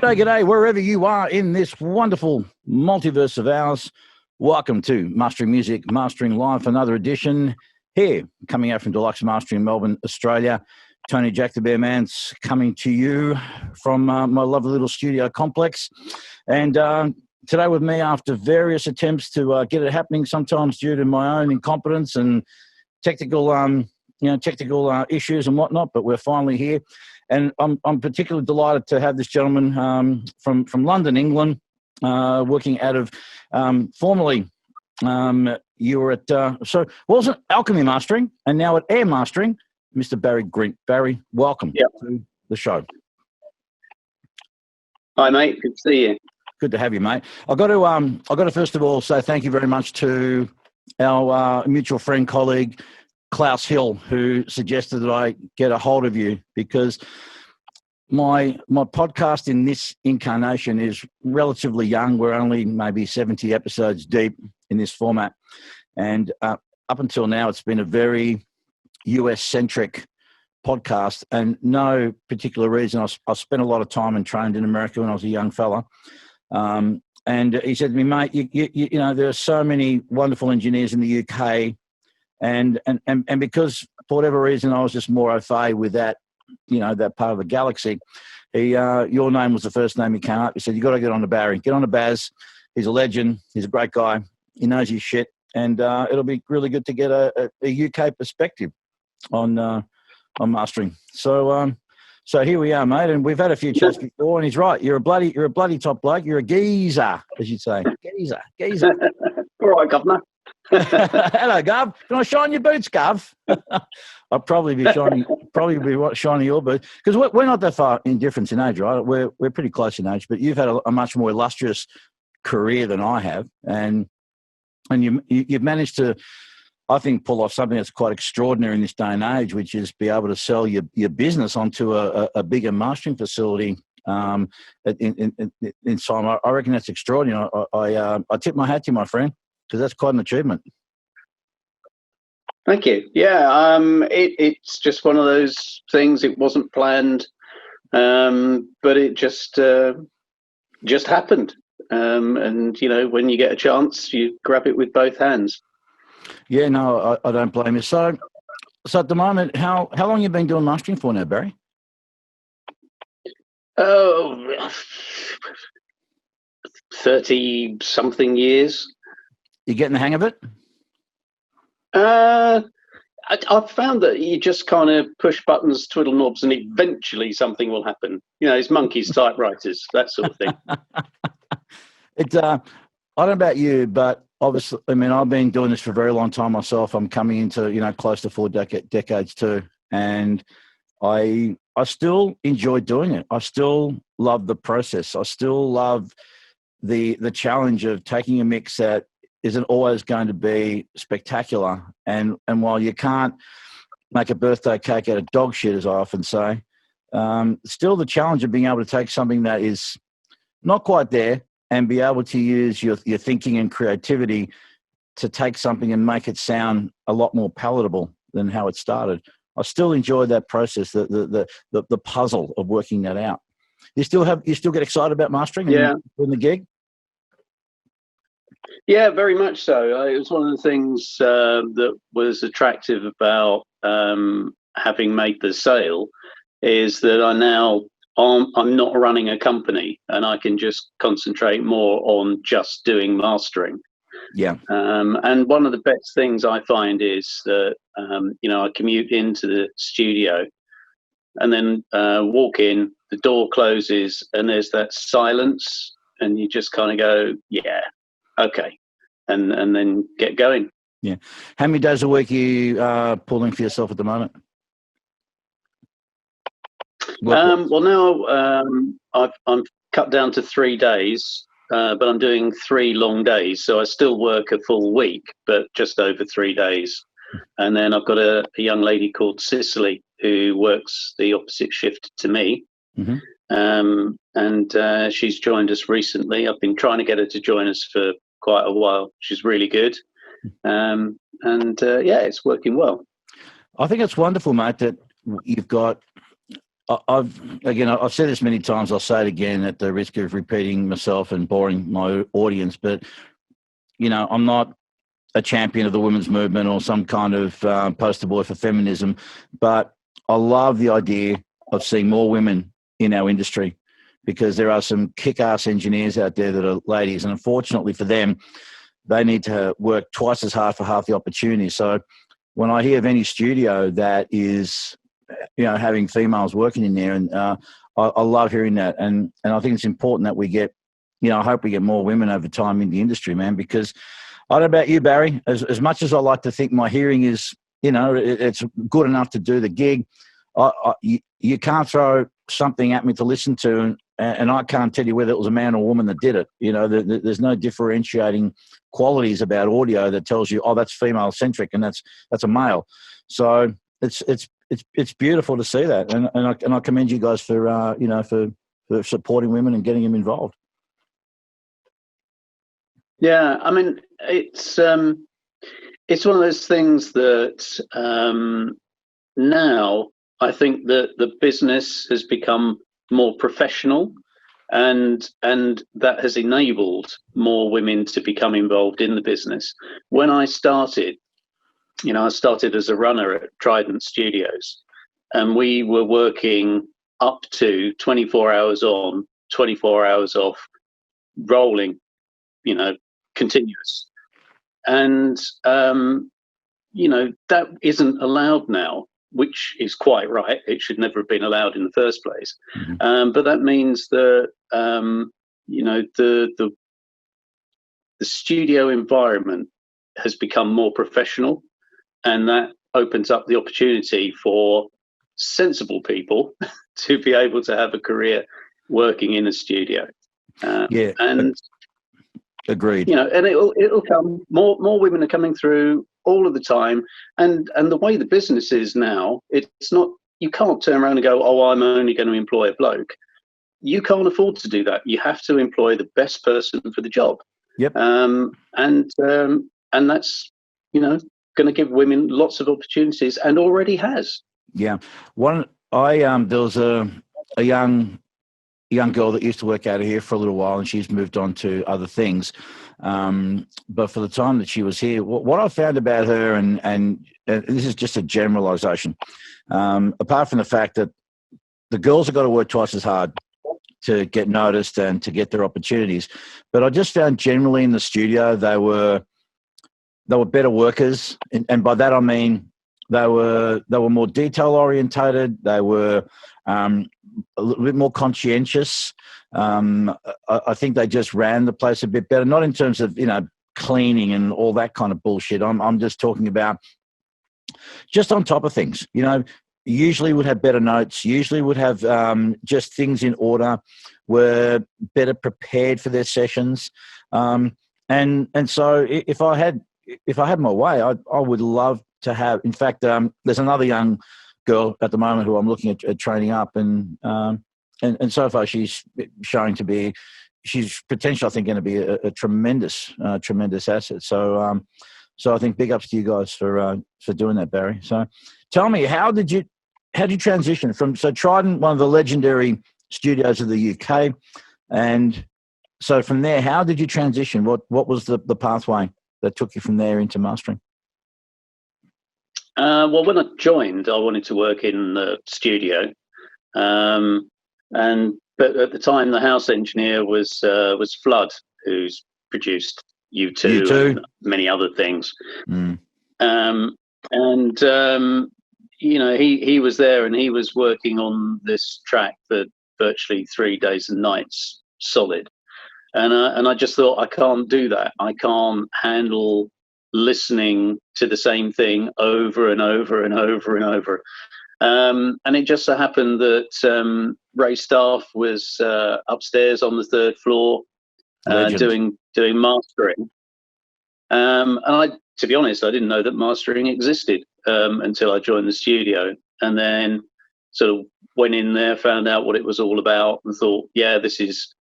G'day, wherever you are in this wonderful multiverse of ours. Welcome to Mastering Music, Mastering Live, another edition here, coming out from Deluxe Mastering, Melbourne, Australia. Tony Jack the Bear Man's coming to you from my lovely little studio complex. And today with me, after various attempts to get it happening, sometimes due to my own incompetence and technical issues and whatnot, but we're finally here. And I'm particularly delighted to have this gentleman from London, England, working out of formerly you were at wasn't Alchemy Mastering and now at Air Mastering, Mr. Barry Grint. Barry, welcome to the show. Hi, mate. Good to see you. Good to have you, mate. I've got to first of all say thank you very much to our mutual friend, colleague, Klaus Hill, who suggested that I get a hold of you because my podcast in this incarnation is relatively young. We're only maybe 70 episodes deep in this format. And up until now, it's been a very US-centric podcast, and no particular reason. I spent a lot of time and trained in America when I was a young fella. And he said to me, mate, you know, there are so many wonderful engineers in the UK. And because for whatever reason I was just more au fait with that, you know, that part of the galaxy, your name was the first name he came up. He said, you got to get on to Barry, get on to Baz. He's a legend. He's a great guy. He knows his shit. And it'll be really good to get a UK perspective on mastering. So here we are, mate. And we've had a few chats before, and he's right. You're a bloody top bloke. You're a geezer, as you'd say. Geezer. All right, governor. Hello, Gov. Can I shine your boots, Gov? I'll probably be shining your boots because we're not that far in difference in age, right? We're pretty close in age, but you've had a much more illustrious career than I have, and you've managed to, I think, pull off something that's quite extraordinary in this day and age, which is be able to sell your business onto a bigger mastering facility. In time, I reckon that's extraordinary. I tip my hat to you, my friend, because that's quite an achievement. Thank you. Yeah, it's just one of those things. It wasn't planned, but it just happened. And you know, when you get a chance, you grab it with both hands. Yeah, no, I don't blame you. So at the moment, how long have you been doing mastering for now, Barry? Oh, 30-something years. You getting the hang of it? I've found that you just kind of push buttons, twiddle knobs, and eventually something will happen. You know, it's monkeys, typewriters, that sort of thing. It's I don't know about you, but obviously, I mean, I've been doing this for a very long time myself. I'm coming into, you know, close to 4 decades too, and I still enjoy doing it. I still love the process. I still love the challenge of taking a mix that isn't always going to be spectacular. And while you can't make a birthday cake out of dog shit, as I often say, still the challenge of being able to take something that is not quite there and be able to use your thinking and creativity to take something and make it sound a lot more palatable than how it started. I still enjoy that process, the puzzle of working that out. You still get excited about mastering and doing the gig? Yeah, very much so. It was one of the things that was attractive about having made the sale is that I'm not running a company and I can just concentrate more on just doing mastering. Yeah. And one of the best things I find is that, you know, I commute into the studio and then walk in, the door closes and there's that silence and you just kind of go, yeah, okay. And then get going. Yeah. How many days a week are you pulling for yourself at the moment? Well, now I'm cut down to 3 days, but I'm doing 3 long days. So I still work a full week, but just over 3 days. And then I've got a young lady called Cicely who works the opposite shift to me. Mm-hmm. And she's joined us recently. I've been trying to get her to join us for quite a while. She's really good. And it's working well. I think it's wonderful, mate, that you've got I've said this many times. I'll say it again at the risk of repeating myself and boring my audience. But I'm not a champion of the women's movement or some kind of poster boy for feminism. But I love the idea of seeing more women in our industry, because there are some kick-ass engineers out there that are ladies, and unfortunately for them, they need to work twice as hard for half the opportunity. So when I hear of any studio that is, having females working in there, and I love hearing that, and I think it's important that we get, I hope we get more women over time in the industry, man, because I don't know about you, Barry, as much as I like to think my hearing is, it's good enough to do the gig, you can't throw something at me to listen to, and I can't tell you whether it was a man or woman that did it. There's no differentiating qualities about audio that tells you, oh, that's female centric and that's a male. So it's beautiful to see that, and I commend you guys for for supporting women and getting them involved. Yeah, I mean, it's one of those things that now I think that the business has become more professional, and that has enabled more women to become involved in the business. When I started, I started as a runner at Trident Studios, and we were working up to 24 hours on, 24 hours off, rolling, continuous. And, that isn't allowed now, which is quite right. It should never have been allowed in the first place. Mm-hmm. But that means that, the studio environment has become more professional, and that opens up the opportunity for sensible people to be able to have a career working in a studio. And agreed. And it'll come. More women are coming through all of the time, and the way the business is now, it's not. You can't turn around and go, oh, I'm only going to employ a bloke. You can't afford to do that. You have to employ the best person for the job. Yep. And that's going to give women lots of opportunities, and already has. Yeah. There was a young girl that used to work out of here for a little while, and she's moved on to other things. But for the time that she was here, what I found about her, and this is just a generalization, apart from the fact that the girls have got to work twice as hard to get noticed and to get their opportunities. But I just found generally in the studio, they were better workers. And by that, I mean, they were more detail orientated. They were a little bit more conscientious. I think they just ran the place a bit better, not in terms of, cleaning and all that kind of bullshit. I'm just talking about just on top of things, usually would have better notes, usually would have just things in order, were better prepared for their sessions. And so if I had my way, I would love to have, in fact, there's another young girl at the moment who I'm looking at training up, and so far she's showing to be, she's potentially, I think, going to be a tremendous asset. So I think big ups to you guys for doing that, Barry. So tell me, how did you transition from, so Trident, one of the legendary studios of the UK, and so from there, how did you transition? What was the pathway that took you from there into mastering? Well, when I joined, I wanted to work in the studio, but at the time, the house engineer was Flood, who's produced U2 and many other things. He was there, and he was working on this track for virtually 3 days and nights solid, and I just thought, I can't do that. I can't handle listening to the same thing over and over and over and over. And it just so happened that Ray Staff was upstairs on the 3rd floor doing mastering. And to be honest, I didn't know that mastering existed until I joined the studio, and then sort of went in there, found out what it was all about, and thought, yeah, this is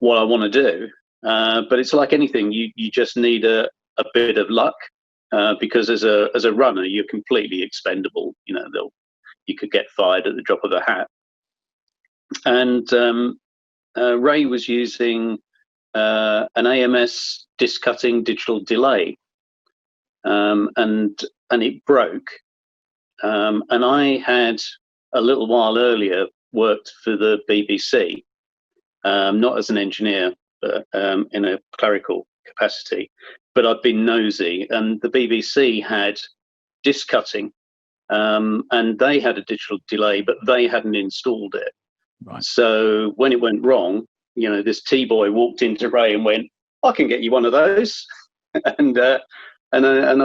what I want to do. But it's like anything, you just need a bit of luck, because as a runner, you're completely expendable. You could get fired at the drop of a hat. and Ray was using an AMS disc cutting digital delay, and it broke. And I had a little while earlier worked for the BBC, not as an engineer, but in a clerical capacity. But I'd been nosy, and the BBC had disc cutting, and they had a digital delay, but they hadn't installed it. Right. So when it went wrong, this T-boy walked into Ray and went, "I can get you one of those," and I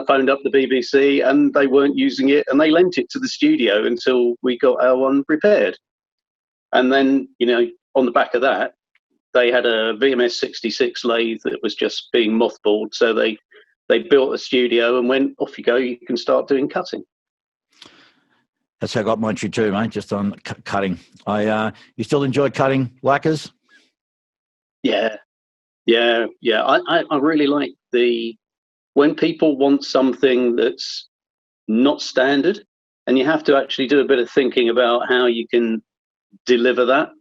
phoned up the BBC, and they weren't using it, and they lent it to the studio until we got our one repaired. And then, on the back of that, they had a VMS 66 lathe that was just being mothballed. So they built a studio and went, "Off you go, you can start doing cutting." That's how I got my entry too, mate, just on cutting. You still enjoy cutting lacquers? Yeah. I really like when people want something that's not standard, and you have to actually do a bit of thinking about how you can deliver that.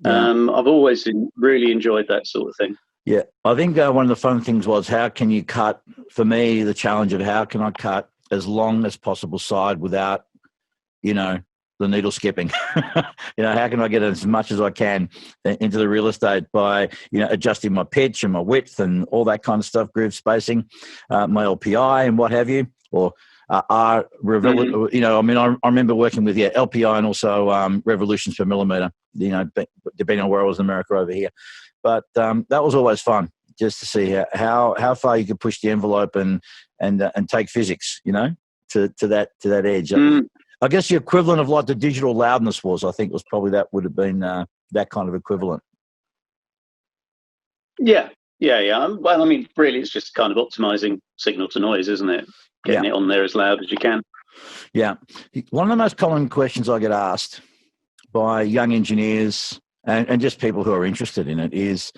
Yeah. I've always really enjoyed that sort of thing. Yeah, I think one of the fun things was, how can you cut? For me, the challenge of how can I cut as long as possible side without, the needle skipping. How can I get as much as I can into the real estate by, adjusting my pitch and my width and all that kind of stuff, groove spacing, my LPI and what have you, or I remember working with LPI and also revolutions per millimeter, depending on where I was in America over here. But that was always fun, just to see how far you could push the envelope and take physics, to that edge. I guess the equivalent of like the digital loudness was, I think, was probably that would have been that kind of equivalent. Yeah. Well, I mean, really, it's just kind of optimizing signal to noise, isn't it? Getting it on there as loud as you can. Yeah. One of the most common questions I get asked by young engineers and just people who are interested in it is,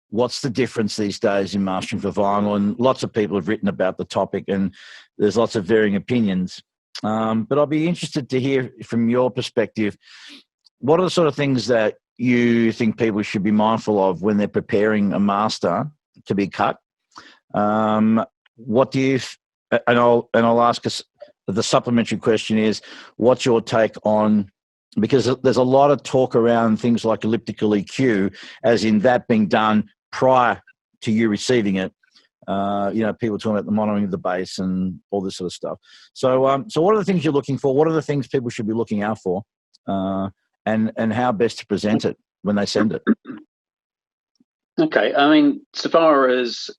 what's the difference these days in mastering for vinyl? And lots of people have written about the topic, and there's lots of varying opinions. But I'll be interested to hear from your perspective, what are the sort of things that you think people should be mindful of when they're preparing a master to be cut? What do you, and I'll ask us, the supplementary question is, what's your take on, because there's a lot of talk around things like elliptical EQ, as in that being done prior to you receiving it. People talking about the monitoring of the bass and all this sort of stuff. So what are the things you're looking for? What are the things people should be looking out for? And how best to present it when they send it? Okay. I mean, so far as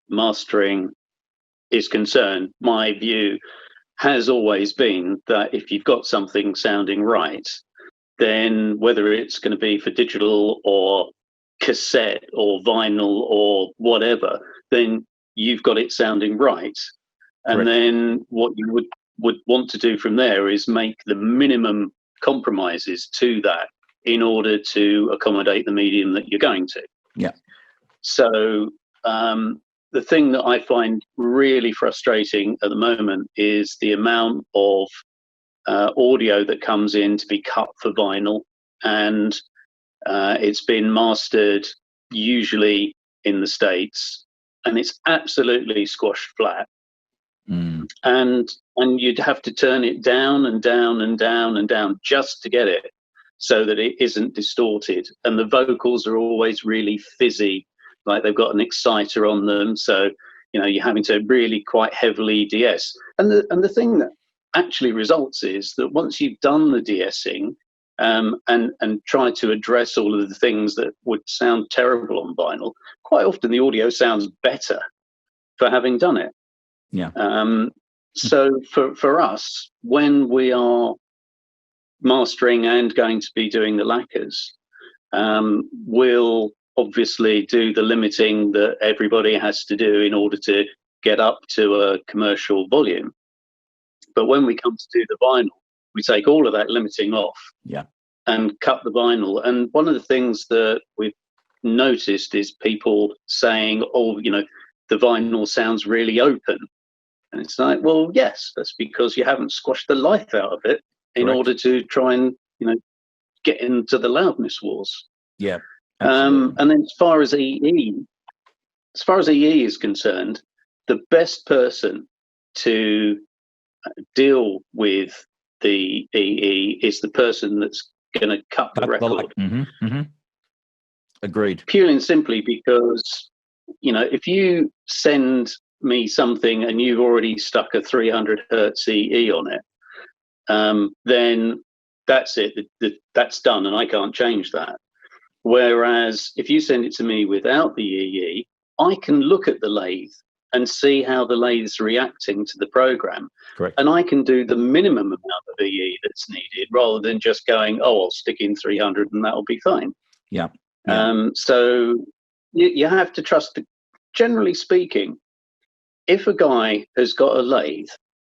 mastering is concerned, my view has always been that if you've got something sounding right, then whether it's going to be for digital or cassette or vinyl or whatever, then you've got it sounding right. And Correct. then what you would want to do from there is make the minimum compromises to that in order to accommodate the medium that you're going to. Yeah. So the thing that I find really frustrating at the moment is the amount of audio that comes in to be cut for vinyl, and it's been mastered usually in the States, and it's absolutely squashed flat. And you'd have to turn it down and down and down and down just to get it so that it isn't distorted. And the vocals are always really fizzy, like they've got an exciter on them. So, you're having to really quite heavily DS. And the thing that actually results is that once you've done the DSing, and try to address all of the things that would sound terrible on vinyl, quite often the audio sounds better for having done it. Yeah. So for us, when we are mastering and going to be doing the lacquers, we'll obviously do the limiting that everybody has to do in order to get up to a commercial volume. But when we come to do the vinyl, we take all of that limiting off. Yeah. And cut the vinyl. And one of the things that we've noticed is people saying, "Oh, the vinyl sounds really open." And it's like, well, yes, that's because you haven't squashed the life out of it in Correct. order to try and get into the loudness wars. Yeah. Absolutely. And then as far as EE is concerned, the best person to deal with the EE is the person that's going to cut the record. Agreed. Purely and simply because, if you send me something and you've already stuck a 300 hertz EE on it, then that's it. That's done, and I can't change that. Whereas if you send it to me without the EE, I can look at the lathe and see how the lathe's reacting to the program. Correct. And I can do the minimum amount of EE that's needed rather than just going, I'll stick in 300 and that'll be fine. Yeah. So you have to trust, generally speaking, if a guy has got a lathe,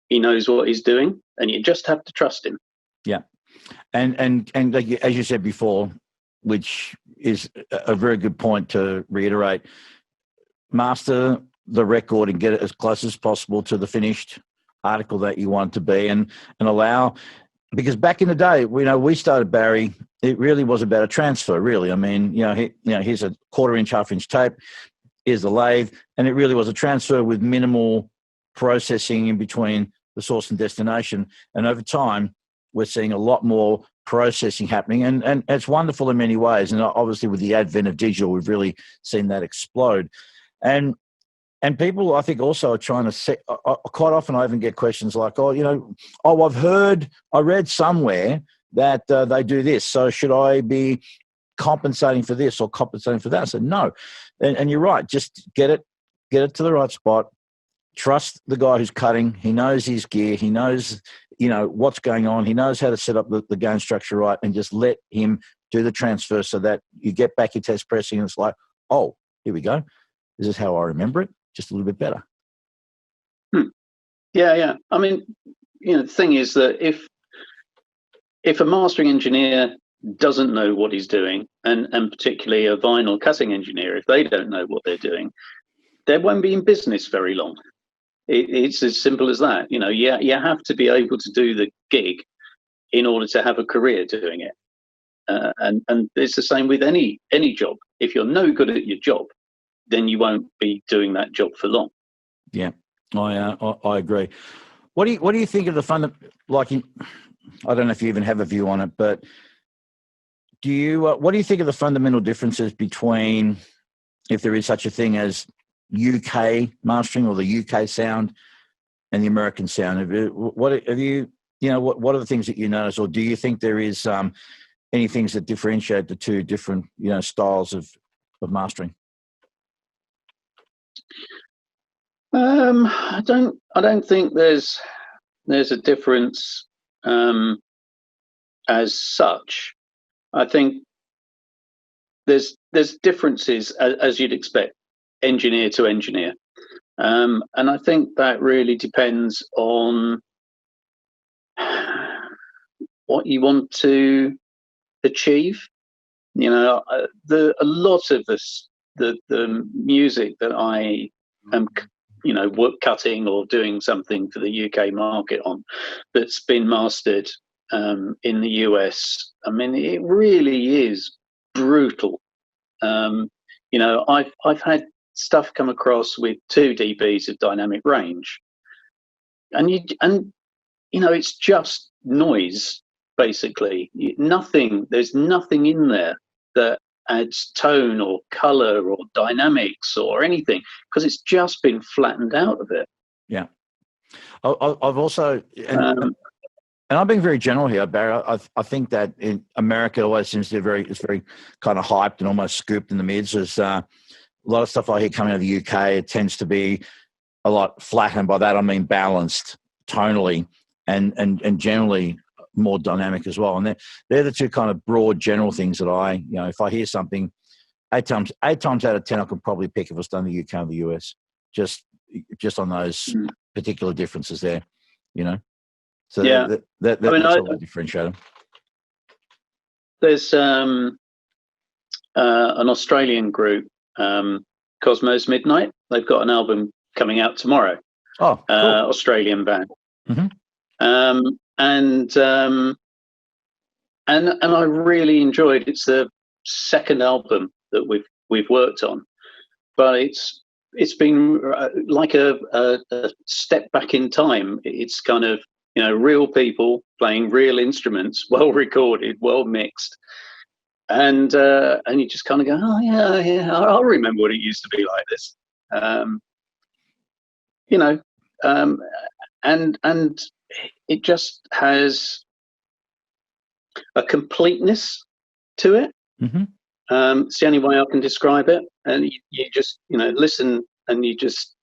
he knows what he's doing, and you just have to trust him. Yeah. And like, as you said before, which is a very good point to reiterate, master the record and get it as close as possible to the finished article that you want to be, and allow, because back in the day, we started Barry, it really was about a transfer, really. I mean, here's a 1/4 inch, 1/2 inch tape, here's the lathe, and it really was a transfer with minimal processing in between the source and destination. And over time, we're seeing a lot more processing happening, and it's wonderful in many ways. And obviously with the advent of digital, we've really seen that explode. And people, I think, also are trying to set, quite often I even get questions like, I read somewhere that they do this, so should I be compensating for this or compensating for that? I said, no. And you're right, just get it to the right spot. Trust the guy who's cutting. He knows his gear. He knows, what's going on. He knows how to set up the gain structure right, and just let him do the transfer so that you get back your test pressing and it's like, oh, here we go. This is how I remember it, just a little bit better. Yeah. I mean, the thing is that if a mastering engineer doesn't know what he's doing, and particularly a vinyl cutting engineer, if they don't know what they're doing, they won't be in business very long. It's as simple as that. You have to be able to do the gig in order to have a career doing it. And it's the same with any job. If you're no good at your job, then you won't be doing that job for long. Yeah, I agree. What do you think of the I don't know if you even have a view on it, but what do you think of the fundamental differences between, if there is such a thing as UK mastering or the UK sound and the American sound? What are the things that you notice, or do you think there is any things that differentiate the two different styles of mastering? I don't think there's a difference as such. I think there's differences as you'd expect, engineer to engineer, and I think that really depends on what you want to achieve. A lot of the music that I am work cutting or doing something for the UK market on, that's been mastered in the US. I mean, it really is brutal. I've had stuff come across with 2 dBs of dynamic range, and it's just noise basically. There's nothing in there that adds tone or color or dynamics or anything, because it's just been flattened out of it. Yeah. I've also, and I'm being very general here, Barry. I think that in America always seems to be it's very kind of hyped and almost scooped in the mids. There's a lot of stuff I hear coming out of the UK. It tends to be a lot flat, and by that I mean balanced tonally and generally more dynamic as well. And they're the two kind of broad general things that if I hear something, 8 times out of 10 I can probably pick if it's done in the UK or the US, just on those particular differences there, So yeah, that's a differentiator. There's an Australian group, Cosmos Midnight. They've got an album coming out tomorrow. Oh, cool. Australian band. Mm-hmm. And I really enjoyed. It's the second album that we've worked on, but it's been like a step back in time. It's kind of, real people playing real instruments, well recorded, well mixed, and you just kind of go, oh yeah, I'll remember what it used to be like this, and it just has a completeness to it. Mm-hmm. It's the only way I can describe it. And you just, listen and you just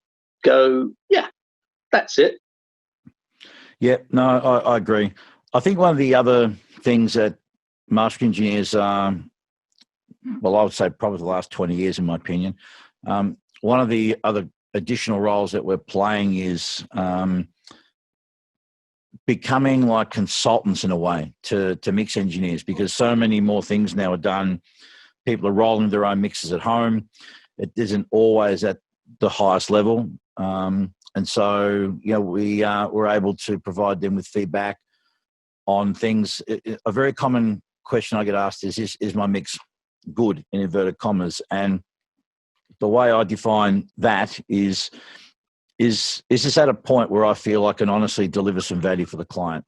go, yeah, that's it. Yeah, no, I agree. I think one of the other things that mastering engineers, well, I would say probably the last 20 years, in my opinion, one of the other additional roles that we're playing is becoming like consultants in a way to mix engineers, because so many more things now are done. People are rolling their own mixes at home. It isn't always at the highest level. And so, we're able to provide them with feedback on things. A very common question I get asked is my mix good, in inverted commas? And the way I define that is this at a point where I feel I can honestly deliver some value for the client.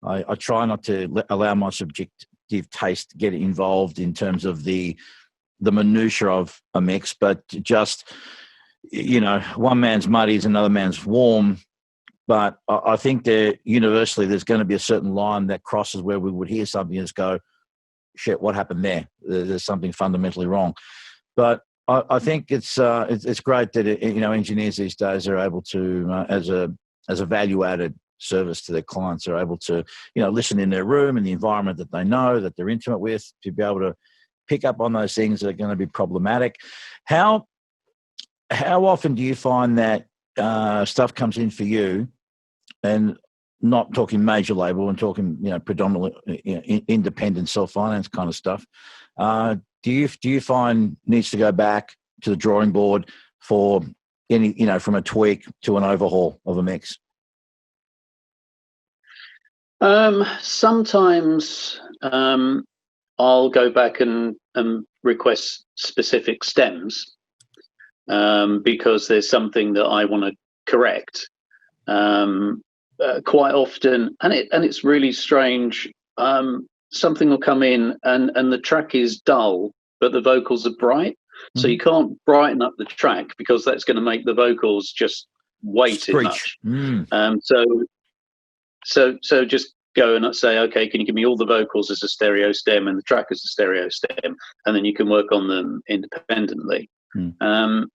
I try not to allow my subjective taste to get involved in terms of the minutiae of a mix, but just, one man's muddy is another man's warm. But I think that universally there's going to be a certain line that crosses where we would hear something and just go, shit, what happened there? There's something fundamentally wrong. But I think it's great that engineers these days are able to, as a value-added service to their clients, are able to listen in their room, in the environment that they know, that they're intimate with, to be able to pick up on those things that are going to be problematic. How often do you find that stuff comes in for you, and not talking major label and talking predominantly independent self-finance kind of stuff? Do you find needs to go back to the drawing board for any, from a tweak to an overhaul of a mix? Sometimes I'll go back and request specific stems because there's something that I want to correct. Quite often, and it's really strange. Something will come in and the track is dull, but the vocals are bright. So you can't brighten up the track because that's going to make the vocals just way too much. So just go and say, okay, can you give me all the vocals as a stereo stem and the track as a stereo stem, and then you can work on them independently. The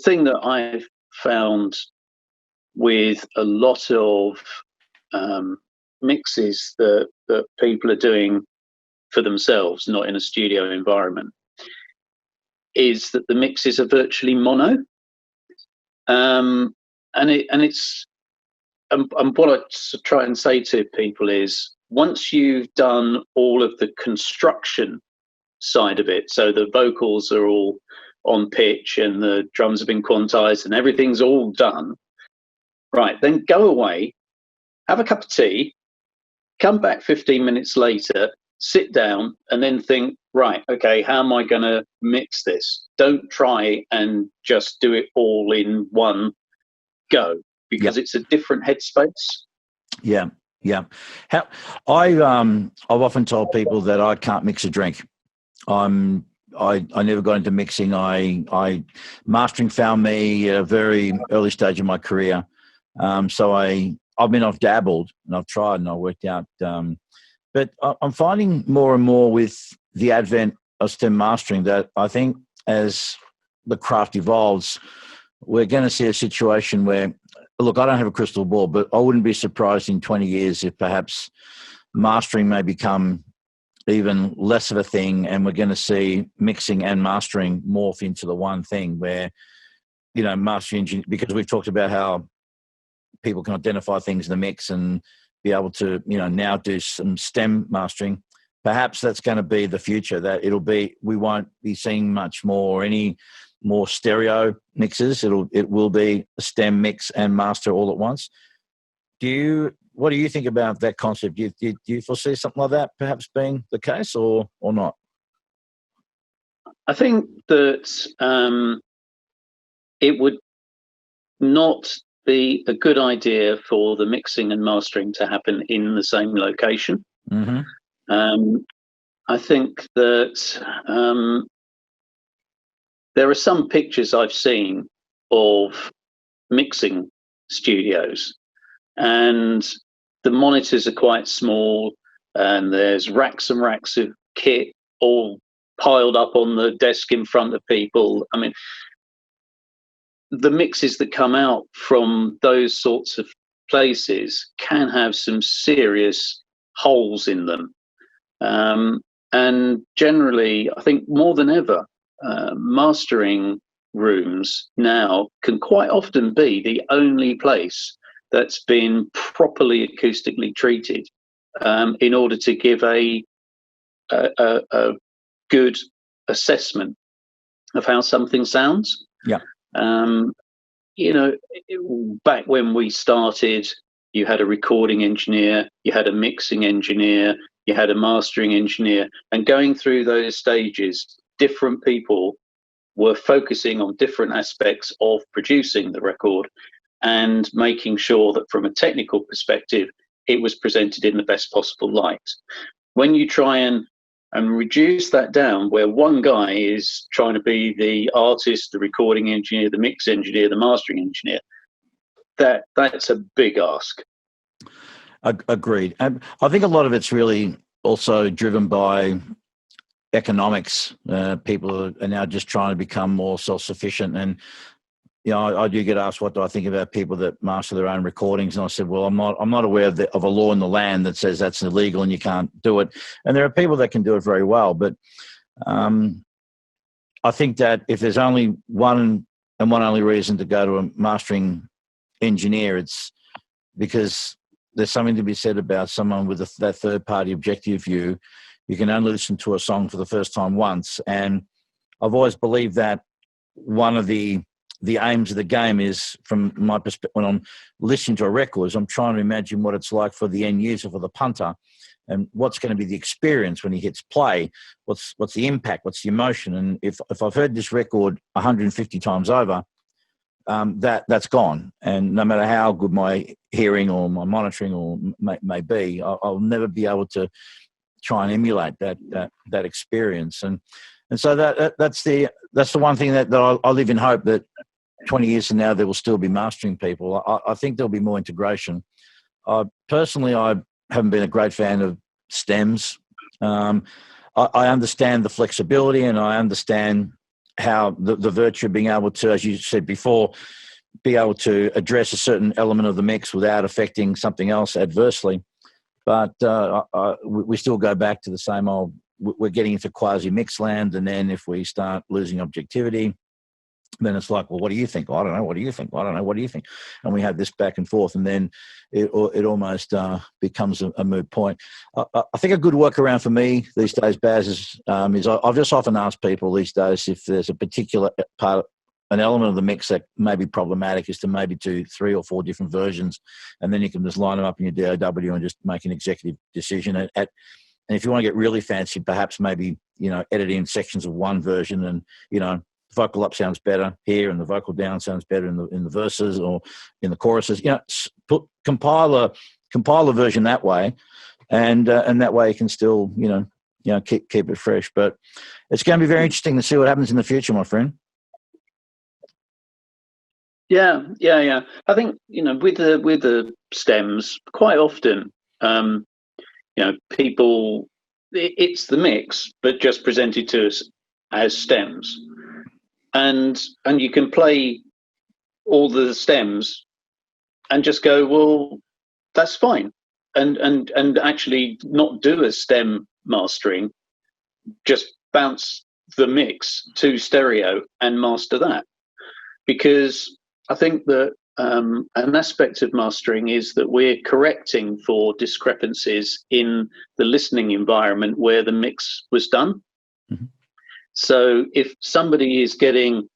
thing that I've found with a lot of mixes that people are doing for themselves, not in a studio environment, is that the mixes are virtually mono. And what I try and say to people is, once you've done all of the construction side of it, so the vocals are all on pitch and the drums have been quantized and everything's all done, right, then go away, have a cup of tea, come back 15 minutes later, sit down, and then think, right, okay, how am I going to mix this? Don't try and just do it all in one go, because it's a different headspace. Yeah. I've often told people that I can't mix a drink. I never got into mixing. Mastering found me at a very early stage of my career. So I've dabbled and I've tried and I worked out. But I'm finding more and more with the advent of stem mastering that I think as the craft evolves, we're going to see a situation where, look, I don't have a crystal ball, but I wouldn't be surprised in 20 years if perhaps mastering may become even less of a thing, and we're going to see mixing and mastering morph into the one thing where, mastering, because we've talked about how people can identify things in the mix and be able to, now do some stem mastering. Perhaps that's going to be the future, that we won't be seeing much more, any more stereo mixes. It will be a stem mix and master all at once. Do what do you think about that concept? Do you foresee something like that perhaps being the case, or not? I think that it would not be a good idea for the mixing and mastering to happen in the same location. I think that there are some pictures I've seen of mixing studios, and the monitors are quite small, and there's racks and racks of kit all piled up on the desk in front of people. I mean, the mixes that come out from those sorts of places can have some serious holes in them. And generally, I think more than ever, mastering rooms now can quite often be the only place that's been properly acoustically treated in order to give a good assessment of how something sounds. Yeah. You know, back when we started, you had a recording engineer, you had a mixing engineer, you had a mastering engineer, and going through those stages, different people were focusing on different aspects of producing the record and making sure that from a technical perspective, it was presented in the best possible light. When you try and reduce that down, where one guy is trying to be the artist, the recording engineer, the mix engineer, the mastering engineer, that's a big ask. Agreed. I think a lot of it's really also driven by economics. People are now just trying to become more self-sufficient. And, you know, I do get asked, what do I think about people that master their own recordings? And I said, well, I'm not aware of a law in the land that says that's illegal and you can't do it. And there are people that can do it very well. But I think that if there's only one and one only reason to go to a mastering engineer, it's because there's something to be said about someone with that third-party objective view. You can only listen to a song for the first time once. And I've always believed that one of the aims of the game is, from my perspective, when I'm listening to a record, is I'm trying to imagine what it's like for the end user, for the punter, and what's going to be the experience when he hits play. What's the impact? What's the emotion? And if I've heard this record 150 times over, that's gone. And no matter how good my hearing or my monitoring or may be, I'll never be able to try and emulate that experience. And so that's the one thing that I live in hope that 20 years from now there will still be mastering people. I think there'll be more integration. Personally, I haven't been a great fan of stems. I understand the flexibility, and I understand how the virtue of being able to, as you said before, be able to address a certain element of the mix without affecting something else adversely. But we still go back to the same old, we're getting into quasi-mix land, and then if we start losing objectivity, then it's like, well, what do you think? I don't know. What do you think? I don't know. What do you think? And we have this back and forth, and then it almost becomes a moot point. I think a good workaround for me these days, Baz, is I've just often asked people these days if there's a particular part, an element of the mix that may be problematic, is to maybe do 3 or 4 different versions, and then you can just line them up in your DAW and just make an executive decision. And if you want to get really fancy, perhaps maybe, edit in sections of one version, and, vocal up sounds better here and the vocal down sounds better in the verses or in the choruses. Compile a version that way, and that way you can still keep it fresh. But it's going to be very interesting to see what happens in the future, my friend. Yeah. I think with the stems, quite often, people, it's the mix, but just presented to us as stems. And you can play all the stems and just go, well, that's fine, and actually not do a stem mastering, just bounce the mix to stereo and master that. Because I think that an aspect of mastering is that we're correcting for discrepancies in the listening environment where the mix was done. Mm-hmm. So if somebody is getting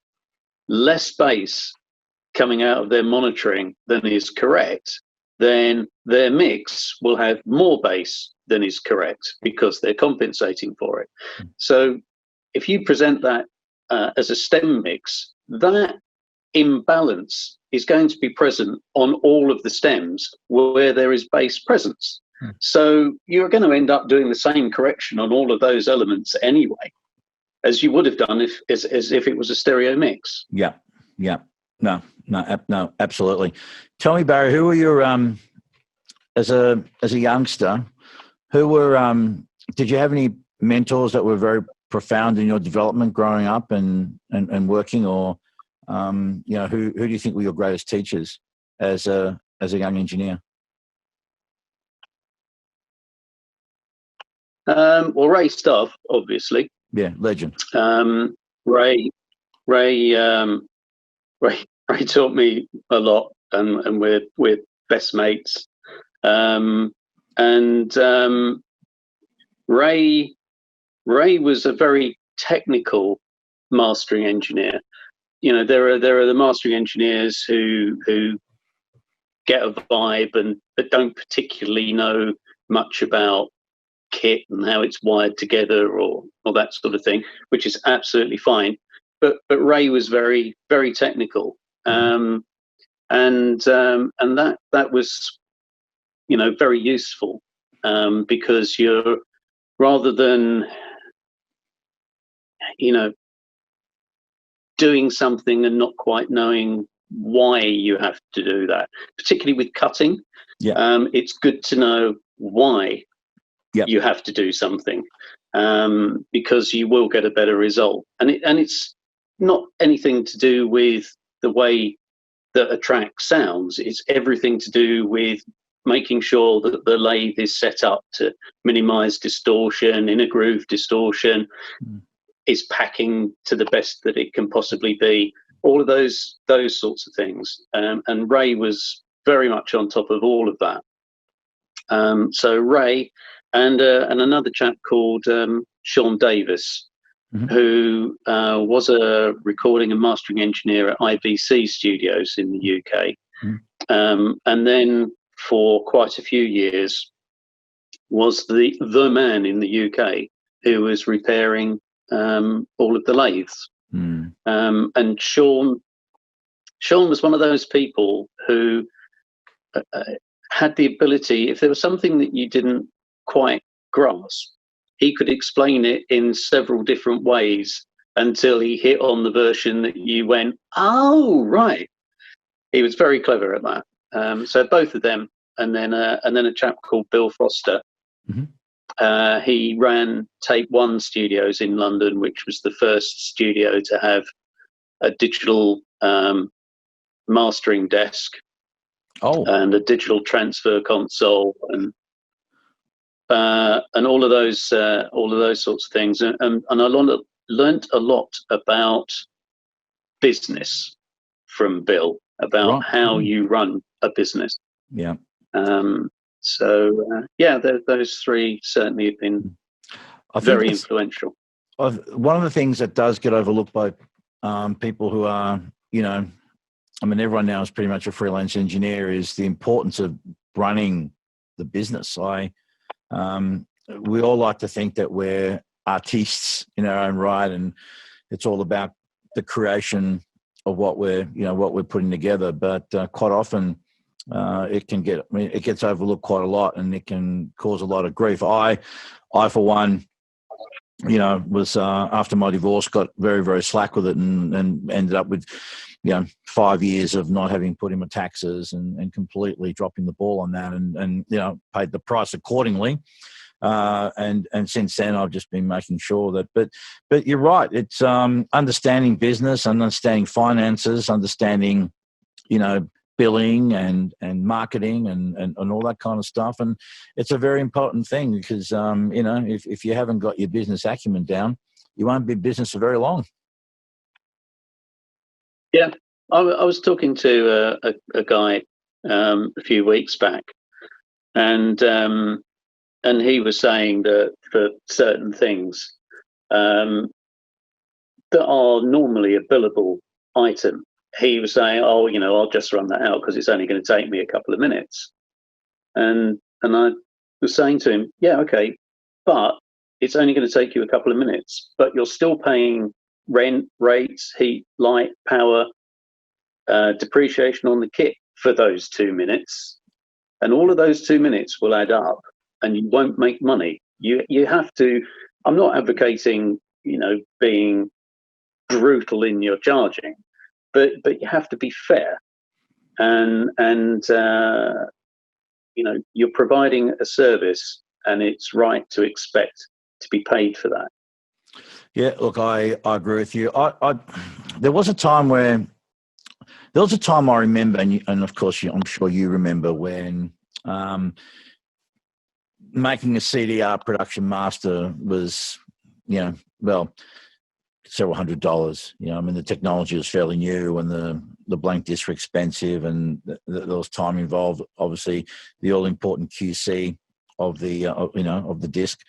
less bass coming out of their monitoring than is correct, then their mix will have more bass than is correct because they're compensating for it. So if you present that as a stem mix, that imbalance is going to be present on all of the stems where there is bass presence. So you're going to end up doing the same correction on all of those elements anyway, as you would have done as if it was a stereo mix. Yeah. No, absolutely. Tell me, Barry, who were your as a youngster? Who were did you have any mentors that were very profound in your development growing up and working, or who do you think were your greatest teachers as a young engineer? Well, Ray Stuff, obviously. Yeah, legend. Ray taught me a lot, and we're best mates. Ray was a very technical mastering engineer. There are the mastering engineers who get a vibe but don't particularly know much about kit and how it's wired together or that sort of thing, which is absolutely fine. But Ray was very, very technical, and that was very useful, because you're, rather than doing something and not quite knowing why you have to do that, particularly with cutting. It's good to know why you have to do something, because you will get a better result. And it's not anything to do with the way that a track sounds. It's everything to do with making sure that the lathe is set up to minimize distortion, inner groove distortion, is packing to the best that it can possibly be. All of those sorts of things. And Ray was very much on top of all of that. So Ray and another chap called Sean Davis, who was a recording and mastering engineer at IVC Studios in the UK. And then for quite a few years was the man in the UK who was repairing all of the lathes. And Sean was one of those people who had the ability, if there was something that you didn't quite grasp, he could explain it in several different ways until he hit on the version that you went, oh, right. He was very clever at that. So both of them, and then a chap called Bill Foster. He ran Tape One Studios in London, which was the first studio to have a digital mastering desk, and a digital transfer console, and all of those sorts of things. And I learnt a lot about business from Bill, about how you run a business. Those three certainly have been very influential. One of the things that does get overlooked by people who are, everyone now is pretty much a freelance engineer, is the importance of running the business. We all like to think that we're artists in our own right, and it's all about the creation of what we're putting together. But quite often, it gets overlooked quite a lot, and it can cause a lot of grief. I for one, was after my divorce, got very, very slack with it, and ended up with 5 years of not having put in my taxes and completely dropping the ball on that, and paid the price accordingly. And since then, I've just been making sure that. But you're right. It's understanding business, understanding finances, understanding billing and marketing and all that kind of stuff. And it's a very important thing because if you haven't got your business acumen down, you won't be in business for very long. Yeah, I was talking to a guy a few weeks back, and he was saying that for certain things that are normally a billable item, he was saying, I'll just run that out because it's only going to take me a couple of minutes. And I was saying to him, yeah, okay, but it's only going to take you a couple of minutes, but you're still paying rent, rates, heat, light, power, depreciation on the kit for those 2 minutes. And all of those 2 minutes will add up and you won't make money. You have to, I'm not advocating, being brutal in your charging, but you have to be fair. And you're providing a service and it's right to expect to be paid for that. Yeah, look, I agree with you. There was a time I remember, and of course, I'm sure you remember when making a CDR production master was, several $100s. The technology was fairly new, and the blank discs were expensive, and there was time involved. Obviously, the all important QC of the disc.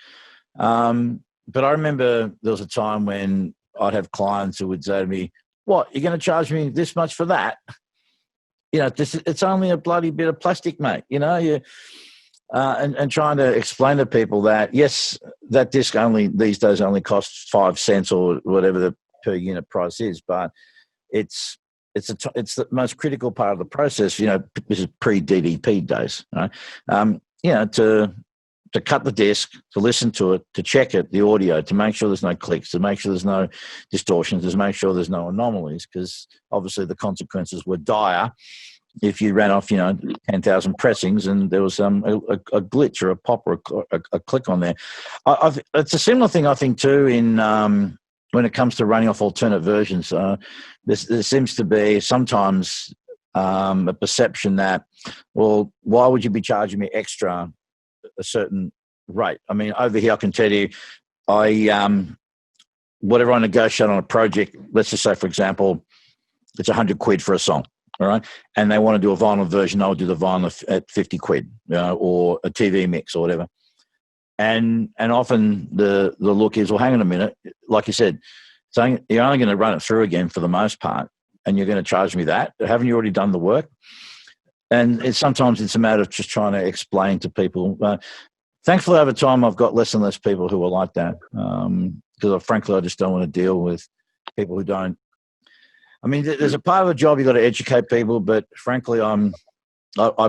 But I remember there was a time when I'd have clients who would say to me, "What, you're going to charge me this much for that? It's only a bloody bit of plastic, mate." And trying to explain to people that, yes, that disc these days only costs 5 cents or whatever the per unit price is, but it's the most critical part of the process. This is pre-DDP days, right? To cut the disc, to listen to it, to check it, the audio, to make sure there's no clicks, to make sure there's no distortions, to make sure there's no anomalies, because obviously the consequences were dire if you ran off, 10,000 pressings and there was a glitch or a pop or a click on there. It's a similar thing, I think, too, in when it comes to running off alternate versions. There seems to be sometimes a perception that, well, why would you be charging me extra a certain rate? I mean, over here, I can tell you, whatever I negotiate on a project, let's just say, for example, it's 100 quid for a song. All right. And they want to do a vinyl version, I'll do the vinyl at 50 quid, or a TV mix or whatever. And often the look is, well, hang on a minute. Like you said, you're only going to run it through again for the most part, and you're going to charge me that. Haven't you already done the work? And sometimes it's a matter of just trying to explain to people. Thankfully, over time, I've got less and less people who are like that, because frankly, I just don't want to deal with people who don't. I mean, there's a part of the job you've got to educate people, but frankly, I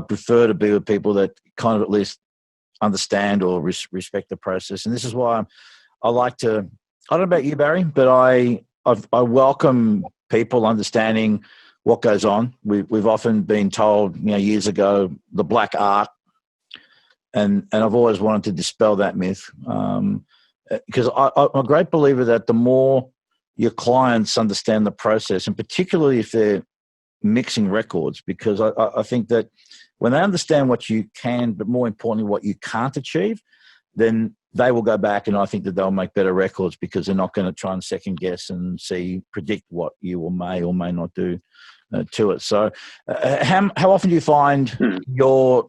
prefer to be with people that kind of at least understand or respect the process. And this is why I like to, I don't know about you, Barry, but I welcome people understanding what goes on. We've often been told, years ago, the black art, and I've always wanted to dispel that myth, because I'm a great believer that the more your clients understand the process, and particularly if they're mixing records, because I think that when they understand what you can, but more importantly, what you can't achieve, then they will go back, and I think that they'll make better records, because they're not going to try and second guess and predict what you may or may not do to it. So how often do you find you're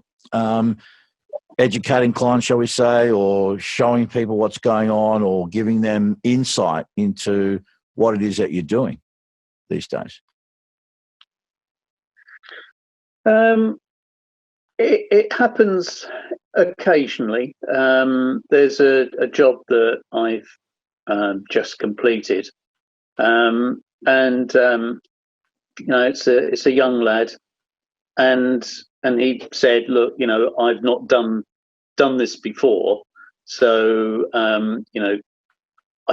educating clients, shall we say, or showing people what's going on, or giving them insight into what it is that you're doing these days? It happens occasionally. There's a job that I've just completed, and it's a young lad, and he said, "Look, I've not done this before, so I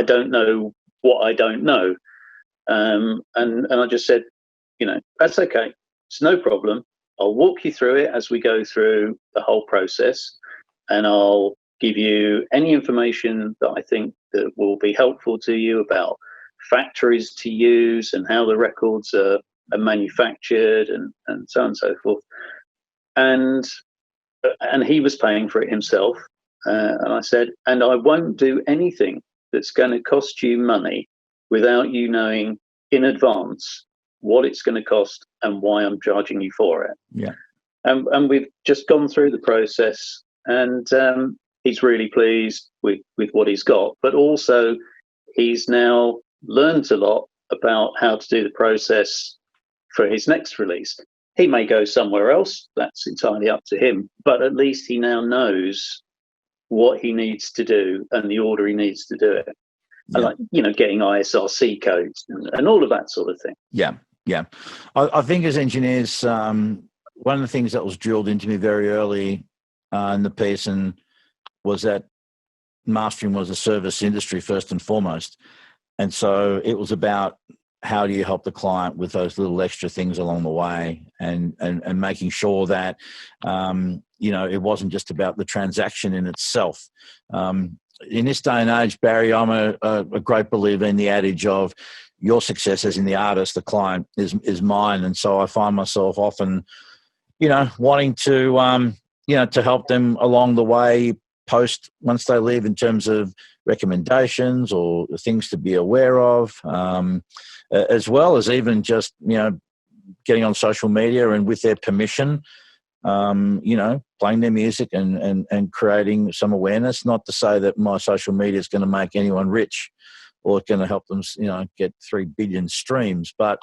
don't know what I don't know," and I just said, that's okay, it's no problem. I'll walk you through it as we go through the whole process, and I'll give you any information that I think that will be helpful to you about factories to use and how the records are manufactured, and so on and so forth. And he was paying for it himself, and I said, and I won't do anything that's going to cost you money without you knowing in advance what it's going to cost and why I'm charging you for it. Yeah. And we've just gone through the process, and he's really pleased with what he's got, but also he's now learned a lot about how to do the process for his next release. He may go somewhere else. That's entirely up to him. But at least he now knows what he needs to do and the order he needs to do it. Yeah. Like, getting ISRC codes and all of that sort of thing. Yeah. I think as engineers, one of the things that was drilled into me very early in the piece was that mastering was a service industry first and foremost. And so it was about how do you help the client with those little extra things along the way, and making sure that, it wasn't just about the transaction in itself. In this day and age, Barry, I'm a great believer in the adage of your success as in the artist, the client is mine. And so I find myself often, wanting to, to help them along the way post once they leave in terms of recommendations or things to be aware of, as well as even just, getting on social media and with their permission, playing their music and creating some awareness. Not to say that my social media is going to make anyone rich or it's going to help them, get 3 billion streams. But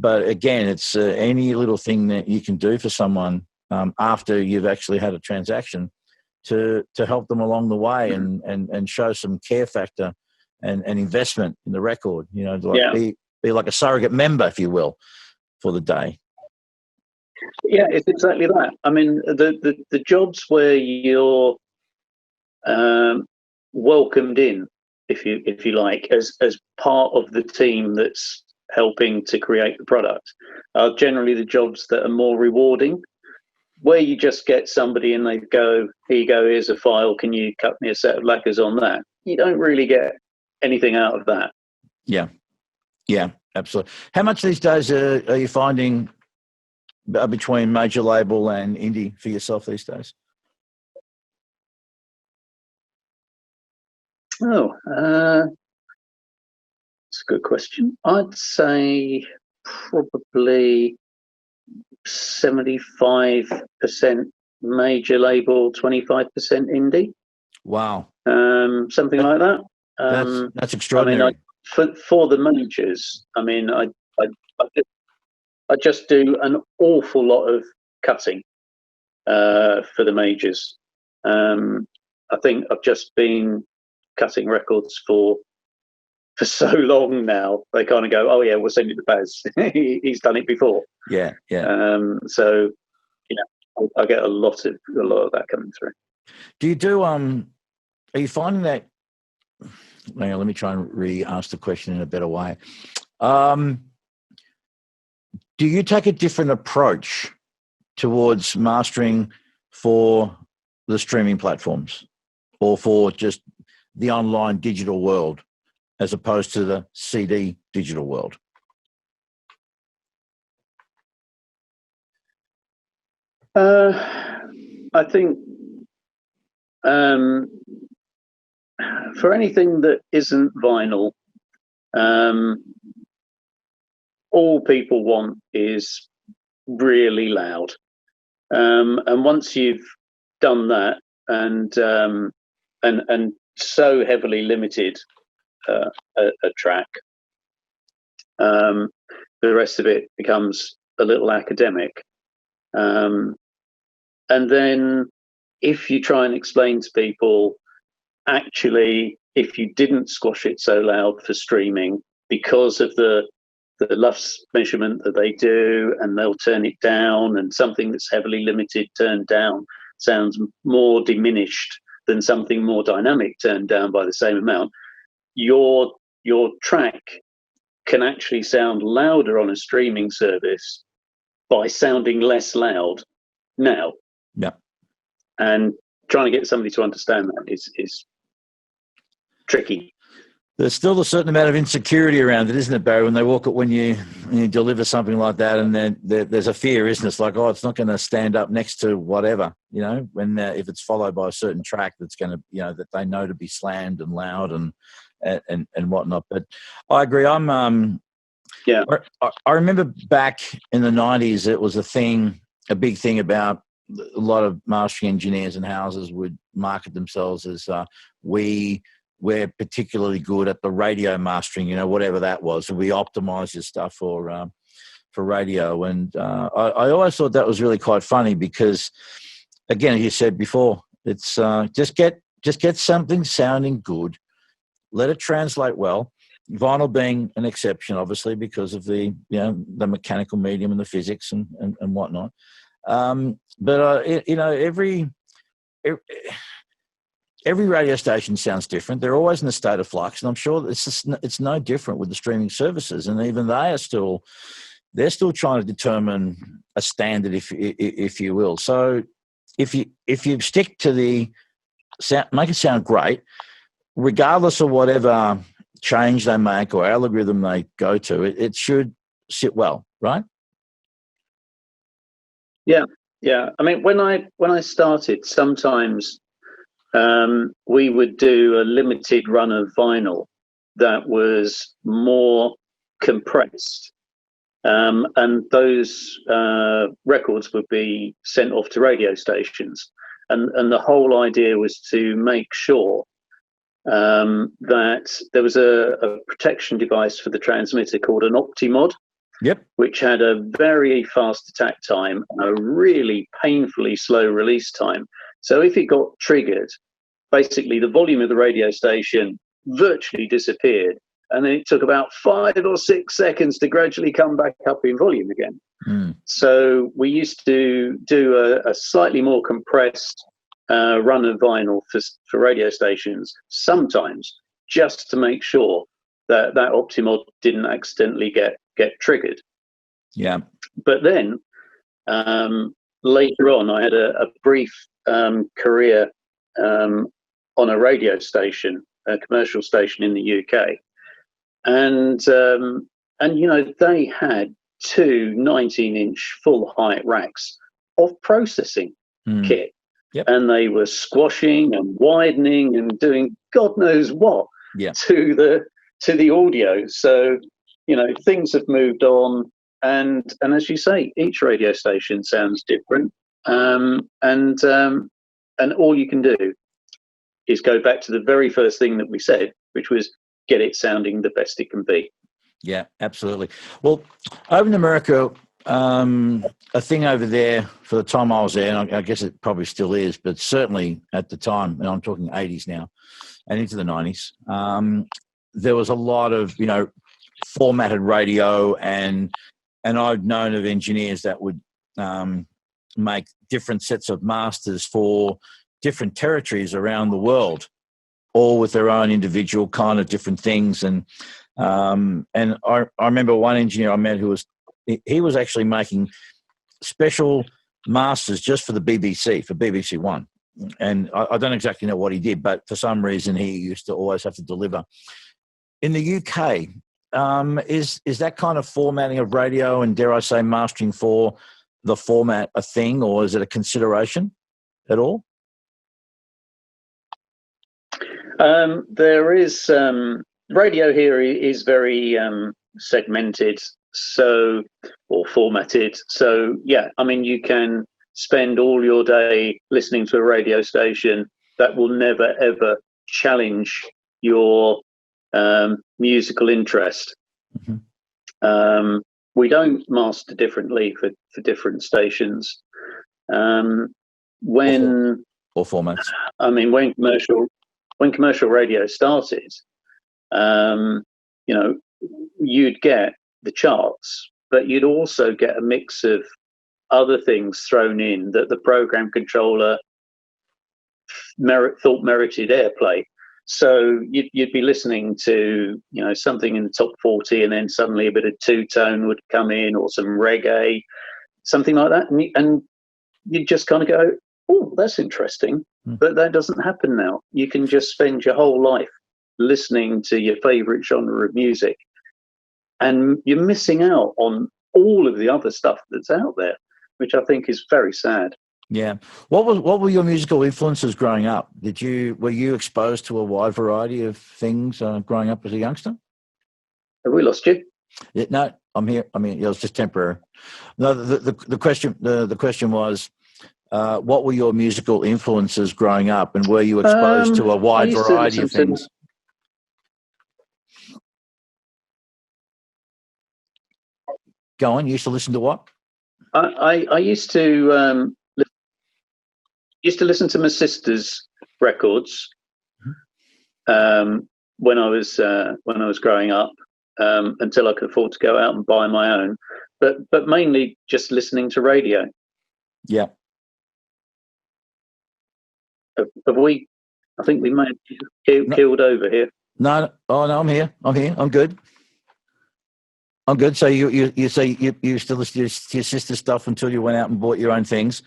again, it's any little thing that you can do for someone after you've actually had a transaction to help them along the way and show some care factor and investment in the record, be like a surrogate member, if you will, for the day. Yeah, it's exactly that. I mean, the jobs where you're welcomed in, if you like, as part of the team that's helping to create the product, are generally the jobs that are more rewarding. Where you just get somebody and they go, here you go, here's a file, can you cut me a set of lacquers on that? You don't really get anything out of that. Yeah, absolutely. How much these days are you finding between major label and indie for yourself these days? That's a good question. I'd say probably 75% major label, 25% indie. Wow. Something like that. That's extraordinary. For the majors, I mean, I just do an awful lot of cutting for the majors. I think I've just been cutting records for so long now. They kind of go, oh yeah, we'll send it to Baz. He's done it before. Yeah. So I get a lot of that coming through. Do you do? Are you finding that? Hang on, let me try and re-ask the question in a better way. Do you take a different approach towards mastering for the streaming platforms or for just the online digital world as opposed to the CD digital world? I think for anything that isn't vinyl, all people want is really loud. And once you've done that and so heavily limited a track, the rest of it becomes a little academic. And then if you try and explain to people, actually, if you didn't squash it so loud for streaming because of the LUFS measurement that they do, and they'll turn it down, and something that's heavily limited turned down sounds more diminished than something more dynamic turned down by the same amount, your track can actually sound louder on a streaming service by sounding less loud now. Yeah. And trying to get somebody to understand that is tricky. There's still a certain amount of insecurity around it, isn't it, Barry? When you deliver something like that, and then there's a fear, isn't it? It's like, oh, it's not going to stand up next to whatever, when if it's followed by a certain track that's going to, that they know to be slammed and loud and whatnot. But I agree. I remember back in the 90s, it was a big thing about a lot of mastering engineers and houses would market themselves as we're particularly good at the radio mastering, whatever that was. And we optimize your stuff for for radio. And I always thought that was really quite funny because, again, as you said before, it's just get something sounding good, let it translate well. Vinyl being an exception, obviously, because of the the mechanical medium and the physics and whatnot. But every radio station sounds different. They're always in a state of flux, and I'm sure it's no different with the streaming services. And even they're still trying to determine a standard, if you will. So if you stick to the sound, make it sound great, regardless of whatever change they make or algorithm they go to, it should sit well, right? Yeah. I mean, when I started, sometimes we would do a limited run of vinyl that was more compressed, and those records would be sent off to radio stations, and the whole idea was to make sure that there was a protection device for the transmitter called an OptiMod. Yep. Which had a very fast attack time and a really painfully slow release time. So if it got triggered, basically the volume of the radio station virtually disappeared. And then it took about 5 or 6 seconds to gradually come back up in volume again. So we used to do a slightly more compressed run of vinyl for radio stations, sometimes just to make sure that OptiMod didn't accidentally get triggered. Yeah. But then later on, I had a brief career on a radio station, a commercial station in the UK, and they had 2 19-inch full height racks of processing kit, and they were squashing and widening and doing God knows what to the audio. So things have moved on, and as you say, each radio station sounds different, and all you can do is go back to the very first thing that we said, which was get it sounding the best it can be. Yeah, absolutely. Well, over in America, a thing over there for the time I was there, and I guess it probably still is, but certainly at the time, and I'm talking 80s now and into the 90s, there was a lot of formatted radio, and I've known of engineers that would make different sets of masters for different territories around the world, all with their own individual kind of different things. And I remember one engineer I met who was actually making special masters just for the BBC, for BBC One. And I don't exactly know what he did, but for some reason he used to always have to deliver. In the UK, is that kind of formatting of radio and, dare I say, mastering for the format a thing, or is it a consideration at all? There is radio here is very segmented, or formatted. So yeah, I mean, you can spend all your day listening to a radio station that will never ever challenge your musical interest. We don't master differently for different stations. Or formats. I mean, when commercial radio started, you'd get the charts, but you'd also get a mix of other things thrown in that the program controller thought merited airplay. So you'd be listening to something in the top 40, and then suddenly a bit of two-tone would come in, or some reggae, something like that, and you'd just kind of go, oh, that's interesting. But that doesn't happen now. You can just spend your whole life listening to your favorite genre of music, and you're missing out on all of the other stuff that's out there, which I think is very sad. Yeah. What were your musical influences growing up? Were you exposed to a wide variety of things growing up as a youngster? Have we lost you? Yeah, no, I'm here. I mean, it was just temporary. No, the question was, what were your musical influences growing up, and were you exposed to a wide variety of things? Go on. You used to listen to what? I used to listen to my sister's records when I was growing up, until I could afford to go out and buy my own. But mainly just listening to radio. Yeah. Have we? I think we may have killed over here. No. Oh no, I'm here. I'm good. So you say you used to listen to your sister's stuff until you went out and bought your own things,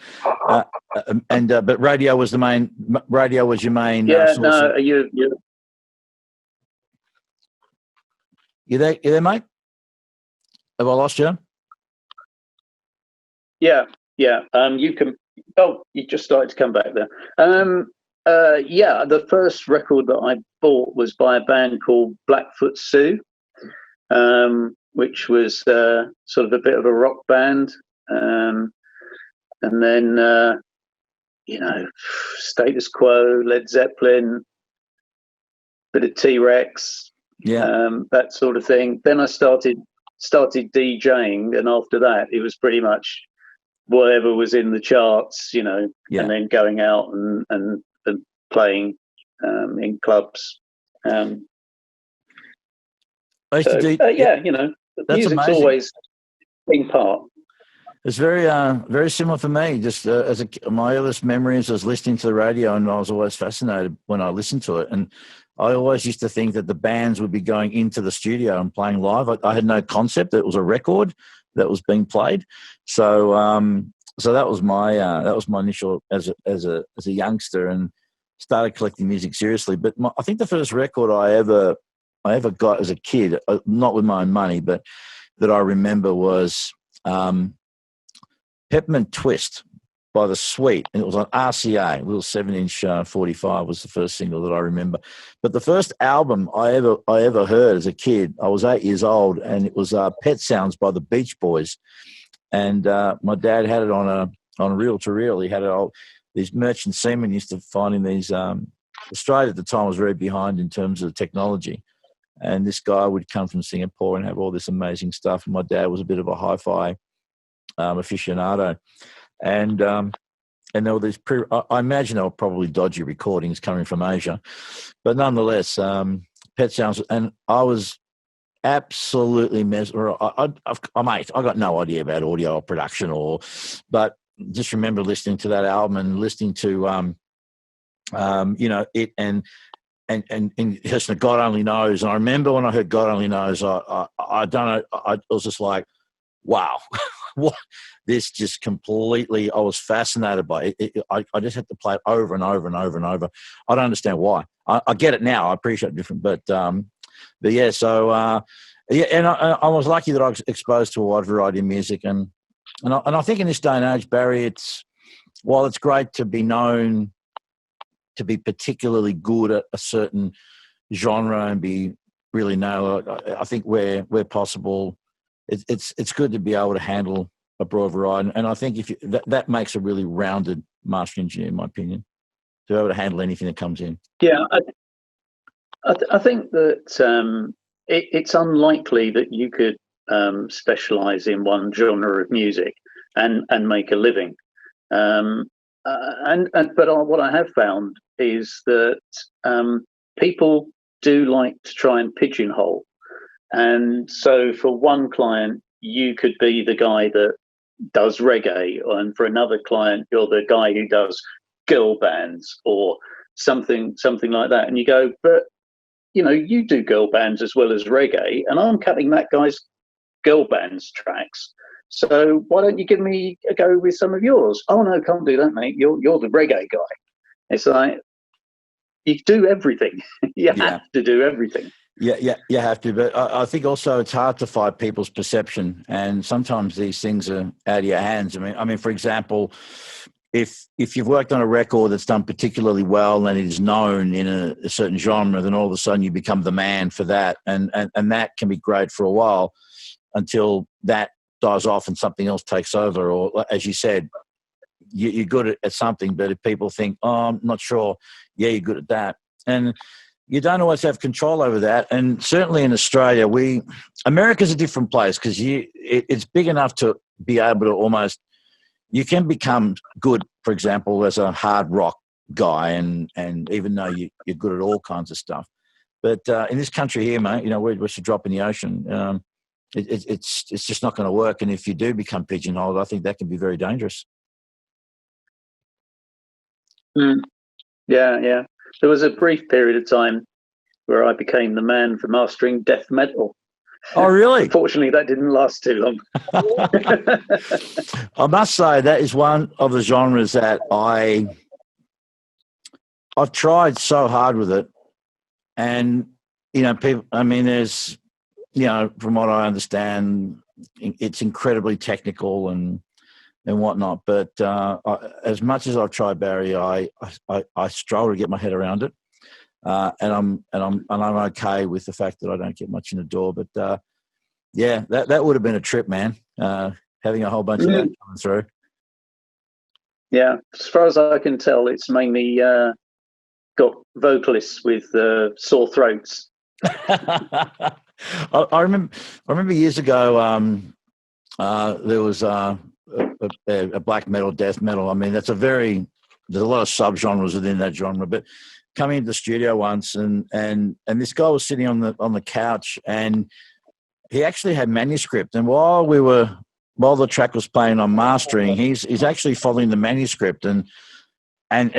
but radio was the main. Radio was your main. Yeah. Source No. of, You you there, mate? Have I lost you? Yeah. Yeah. You can. Oh, you just started to come back there. Yeah. The first record that I bought was by a band called Blackfoot Sue. Which was sort of a bit of a rock band, and then Status Quo, Led Zeppelin, bit of T-Rex, that sort of thing. Then I started DJing, and after that, it was pretty much whatever was in the charts, and then going out and playing in clubs. That's music's amazing. always been part. It's very similar for me. Just my earliest memories was listening to the radio, and I was always fascinated when I listened to it. And I always used to think that the bands would be going into the studio and playing live. I had no concept that it was a record that was being played. So that was my initial as a youngster, and started collecting music seriously. But I think the first record I ever got as a kid, not with my own money, but that I remember was Peppermint Twist by The Sweet. And it was on RCA, a little 7-inch 45 was the first single that I remember. But the first album I ever heard as a kid, I was 8 years old, and it was Pet Sounds by the Beach Boys. And my dad had it on a reel-to-reel. He had it all. These merchant seamen used to find in these Australia at the time was very behind in terms of technology. And this guy would come from Singapore and have all this amazing stuff. And my dad was a bit of a hi-fi aficionado. And there were these, I imagine they were probably dodgy recordings coming from Asia. But nonetheless, Pet Sounds, and I was absolutely mesmerized. I got no idea about audio or production, but just remember listening to that album and listening to, it and listen to God Only Knows. And I remember when I heard God Only Knows, I don't know, I was just like, wow, what? This just completely, I was fascinated by it. I just had to play it over and over and over and over. I don't understand why. I get it now. I appreciate it different, but yeah. So and I was lucky that I was exposed to a wide variety of music, and I think in this day and age, Barry, while it's great to be known to be particularly good at a certain genre and be really nailed, I think where possible, it's good to be able to handle a broad variety. And I think that makes a really rounded master engineer, in my opinion, to be able to handle anything that comes in. Yeah, I think that it's unlikely that you could specialize in one genre of music and make a living. But what I have found is that people do like to try and pigeonhole. And so for one client, you could be the guy that does reggae, and for another client, you're the guy who does girl bands or something like that. And you go, but you do girl bands as well as reggae, and I'm cutting that guy's girl bands tracks. So why don't you give me a go with some of yours? Oh no, can't do that, mate. You're the reggae guy. It's like you do everything. You have to do everything. Yeah, you have to. But I think also it's hard to fight people's perception, and sometimes these things are out of your hands. I mean, for example, if you've worked on a record that's done particularly well and it is known in a certain genre, then all of a sudden you become the man for that, and that can be great for a while until that dies off and something else takes over. Or as you said, you're good at something, but if people think, oh, I'm not sure, yeah, you're good at that. And you don't always have control over that. And certainly in Australia, America's a different place because it's big enough to be able to almost, you can become good, for example, as a hard rock guy, and even though you're good at all kinds of stuff. But in this country here, mate, we're just a drop in the ocean. It's just not going to work. And if you do become pigeonholed, I think that can be very dangerous. Yeah. There was a brief period of time where I became the man for mastering death metal. Oh, really? Unfortunately, that didn't last too long. I must say that is one of the genres that I've tried so hard with it. And, people, there's, from what I understand, it's incredibly technical and whatnot. But as much as I've tried, Barry, I struggle to get my head around it. And I'm okay with the fact that I don't get much in the door. But that would have been a trip, man. Having a whole bunch of that coming through. Yeah, as far as I can tell, it's mainly got vocalists with sore throats. I remember years ago. There was a black metal, death metal. There's a lot of subgenres within that genre. But coming into the studio once, and this guy was sitting on the couch, and he actually had manuscript. And while the track was playing on mastering, he's actually following the manuscript, and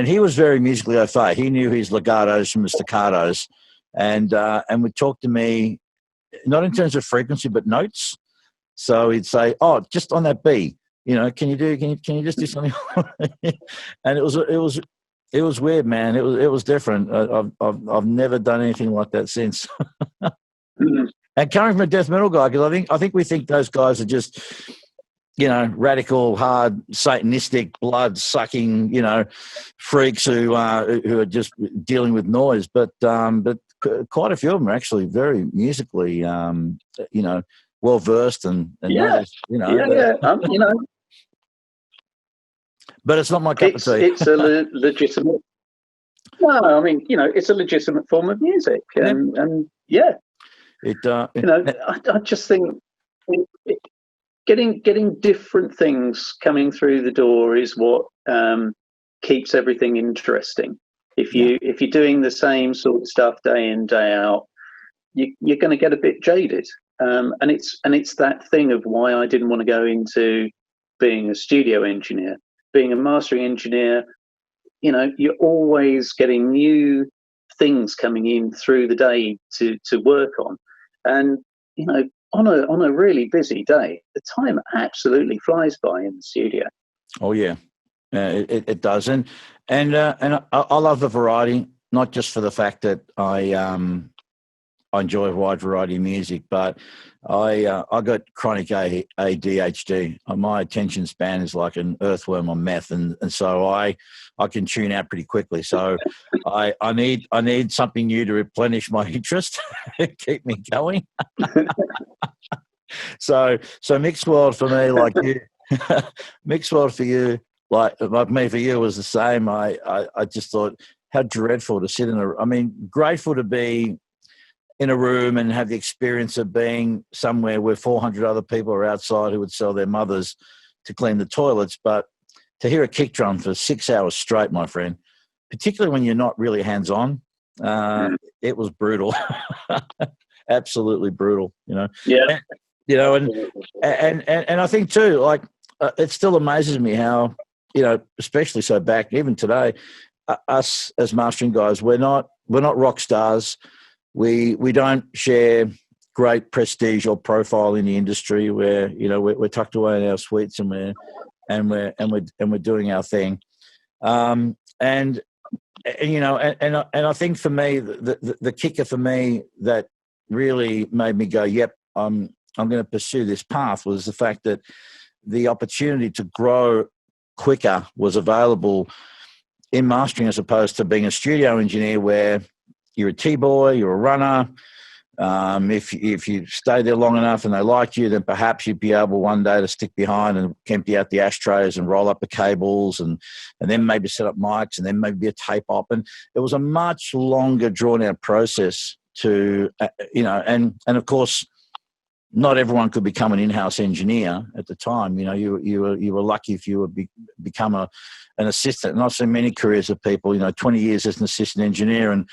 he was very musically au fait. He knew his legatos from the staccatos, and would talk to me, not in terms of frequency but notes. So he'd say, "Oh, just on that B, can you just do something?" And it was weird, man. It was different. I've never done anything like that since. And coming from a death metal guy, because I think we think those guys are just, radical, hard, satanistic, blood sucking, freaks who are just dealing with noise. But quite a few of them are actually very musically, well versed and yeah. But it's not my cup of tea. It's a legitimate. No, it's a legitimate form of music, and yeah. I just think getting different things coming through the door is what keeps everything interesting. If you're doing the same sort of stuff day in, day out, you're going to get a bit jaded. And it's that thing of why I didn't want to go into being a studio engineer, being a mastering engineer. You're always getting new things coming in through the day to work on, and on a really busy day, the time absolutely flies by in the studio. Oh yeah, it does, and I love the variety, not just for the fact that I enjoy a wide variety of music, but I got chronic ADHD. My attention span is like an earthworm on meth, and so I can tune out pretty quickly. So I need something new to replenish my interest, keep me going. So mixed world for me, like you, mixed world for you, like me for you was the same. I just thought how dreadful to sit grateful to be in a room and have the experience of being somewhere where 400 other people are outside who would sell their mothers to clean the toilets. But to hear a kick drum for 6 hours straight, my friend, particularly when you're not really hands-on, it was brutal. Absolutely brutal, Yeah. And I think too, like it still amazes me how, especially so back even today, us as mastering guys, we're not rock stars. We don't share great prestige or profile in the industry where we're tucked away in our suites and we're doing our thing, and I think for me the kicker for me that really made me go, yep, I'm going to pursue this path was the fact that the opportunity to grow quicker was available in mastering as opposed to being a studio engineer where you're a T-boy, you're a runner, If you stay there long enough and they liked you, then perhaps you'd be able one day to stick behind and empty out the ashtrays and roll up the cables and then maybe set up mics and then maybe a tape op. And it was a much longer, drawn-out process to, and of course, not everyone could become an in-house engineer at the time. You were lucky if you would become an assistant. And I've seen many careers of people, 20 years as an assistant engineer, and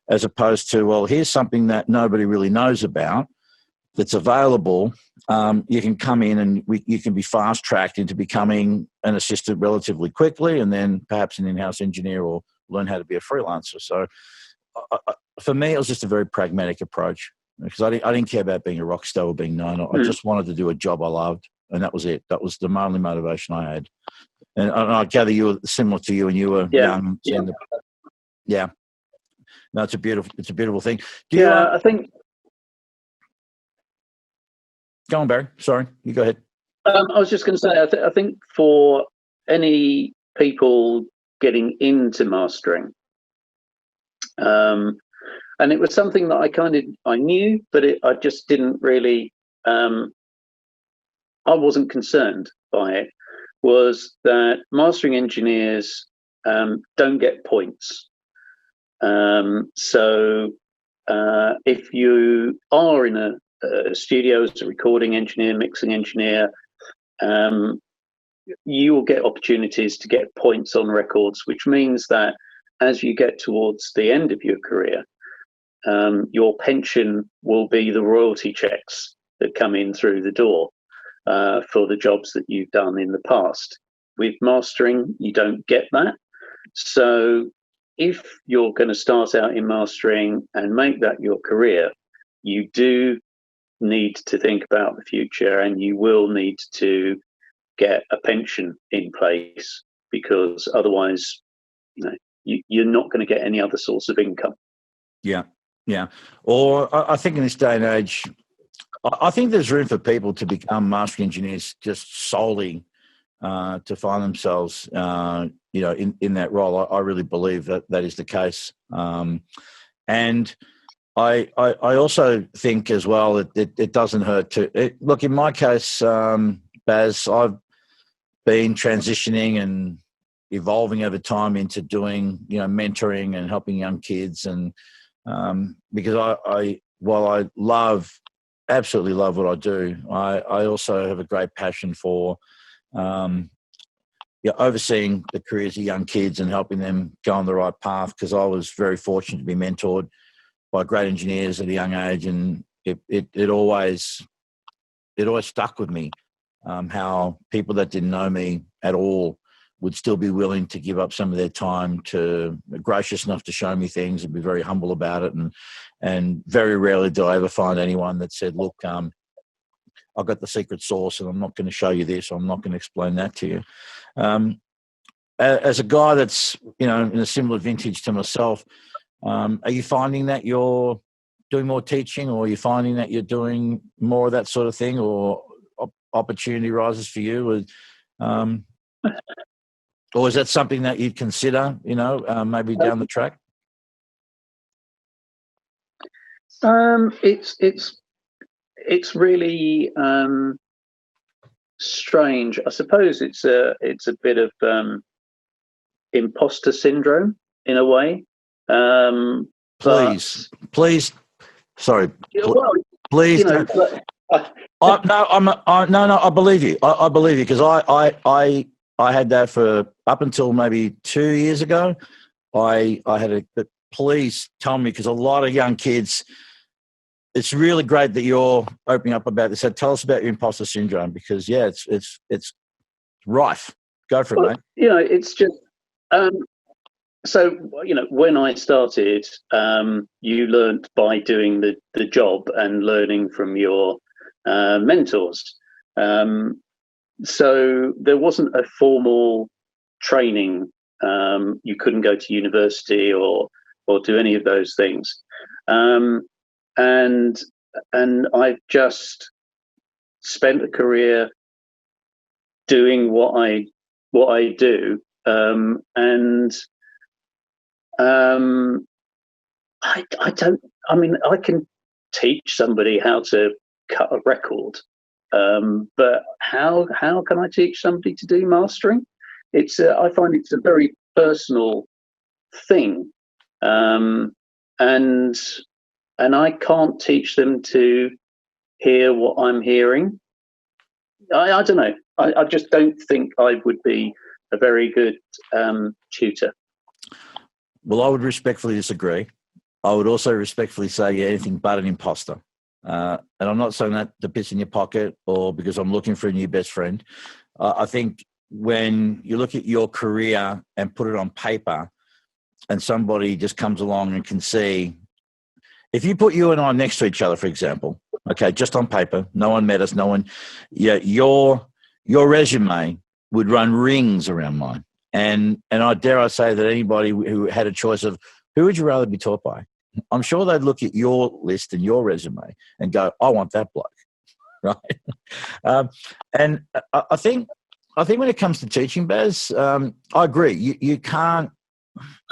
as opposed to, well, here's something that nobody really knows about that's available. You can come in and you can be fast-tracked into becoming an assistant relatively quickly, and then perhaps an in-house engineer, or learn how to be a freelancer. So for me, it was just a very pragmatic approach, because I didn't care about being a rock star or being known. I just wanted to do a job I loved, and that was it. That was the only motivation I had. And I gather you were similar to you when you were young. Yeah. No, it's a beautiful thing. I think. Go on, Barry. Sorry, you go ahead. I was just going to say, I think for any people getting into mastering, and it was something that I knew, but I just didn't really. I wasn't concerned by it. Was that mastering engineers don't get points. So if you are in a studio as a recording engineer, mixing engineer, you will get opportunities to get points on records, which means that as you get towards the end of your career, your pension will be the royalty checks that come in through the door for the jobs that you've done in the past. With mastering, you don't get that. So if you're going to start out in mastering and make that your career, you do need to think about the future, and you will need to get a pension in place, because otherwise, you're not going to get any other source of income. Yeah. Or I think in this day and age, I think there's room for people to become mastering engineers just solely to find themselves, in that role. I really believe that is the case. And I also think as well that it doesn't hurt to look. In my case, Baz, I've been transitioning and evolving over time into doing, mentoring and helping young kids, and because while I absolutely love what I do, I also have a great passion for overseeing the careers of young kids and helping them go on the right path, because I was very fortunate to be mentored by great engineers at a young age, and it always stuck with me how people that didn't know me at all would still be willing to give up some of their time, to gracious enough to show me things and be very humble about it. And very rarely do I ever find anyone that said, look, I've got the secret sauce and I'm not going to show you this, or I'm not going to explain that to you. As a guy that's, in a similar vintage to myself, are you finding that you're doing more teaching, or are you finding that you're doing more of that sort of thing, or opportunity rises for you? Or is that something that you'd consider, maybe down the track? It's really strange. I suppose it's a bit of imposter syndrome in a way. Please. Sorry. Well, please. No, I believe you. I believe you, because I had that for up until maybe 2 years ago. I had but please tell me, because a lot of young kids, it's really great that you're opening up about this. So tell us about your imposter syndrome, because it's rife. Go for it, mate. It's just so when I started, you learnt by doing the job and learning from your mentors. So there wasn't a formal training. You couldn't go to university or do any of those things. And I've just spent a career doing what I do, and I don't. I mean, I can teach somebody how to cut a record, but how can I teach somebody to do mastering? It's I find it's a very personal thing, and I can't teach them to hear what I'm hearing. I don't know. I just don't think I would be a very good tutor. Well, I would respectfully disagree. I would also respectfully say you're anything but an imposter. And I'm not saying that to piss in your pocket or because I'm looking for a new best friend. I think when you look at your career and put it on paper and somebody just comes along and can see, if you put you and I next to each other, for example, okay, just on paper, no one met us, no one, yeah, your resume would run rings around mine. And I dare I say that anybody who had a choice of who would you rather be taught by, I'm sure they'd look at your list and your resume and go, I want that bloke, right? And I think when it comes to teaching, Baz, I agree. You can't,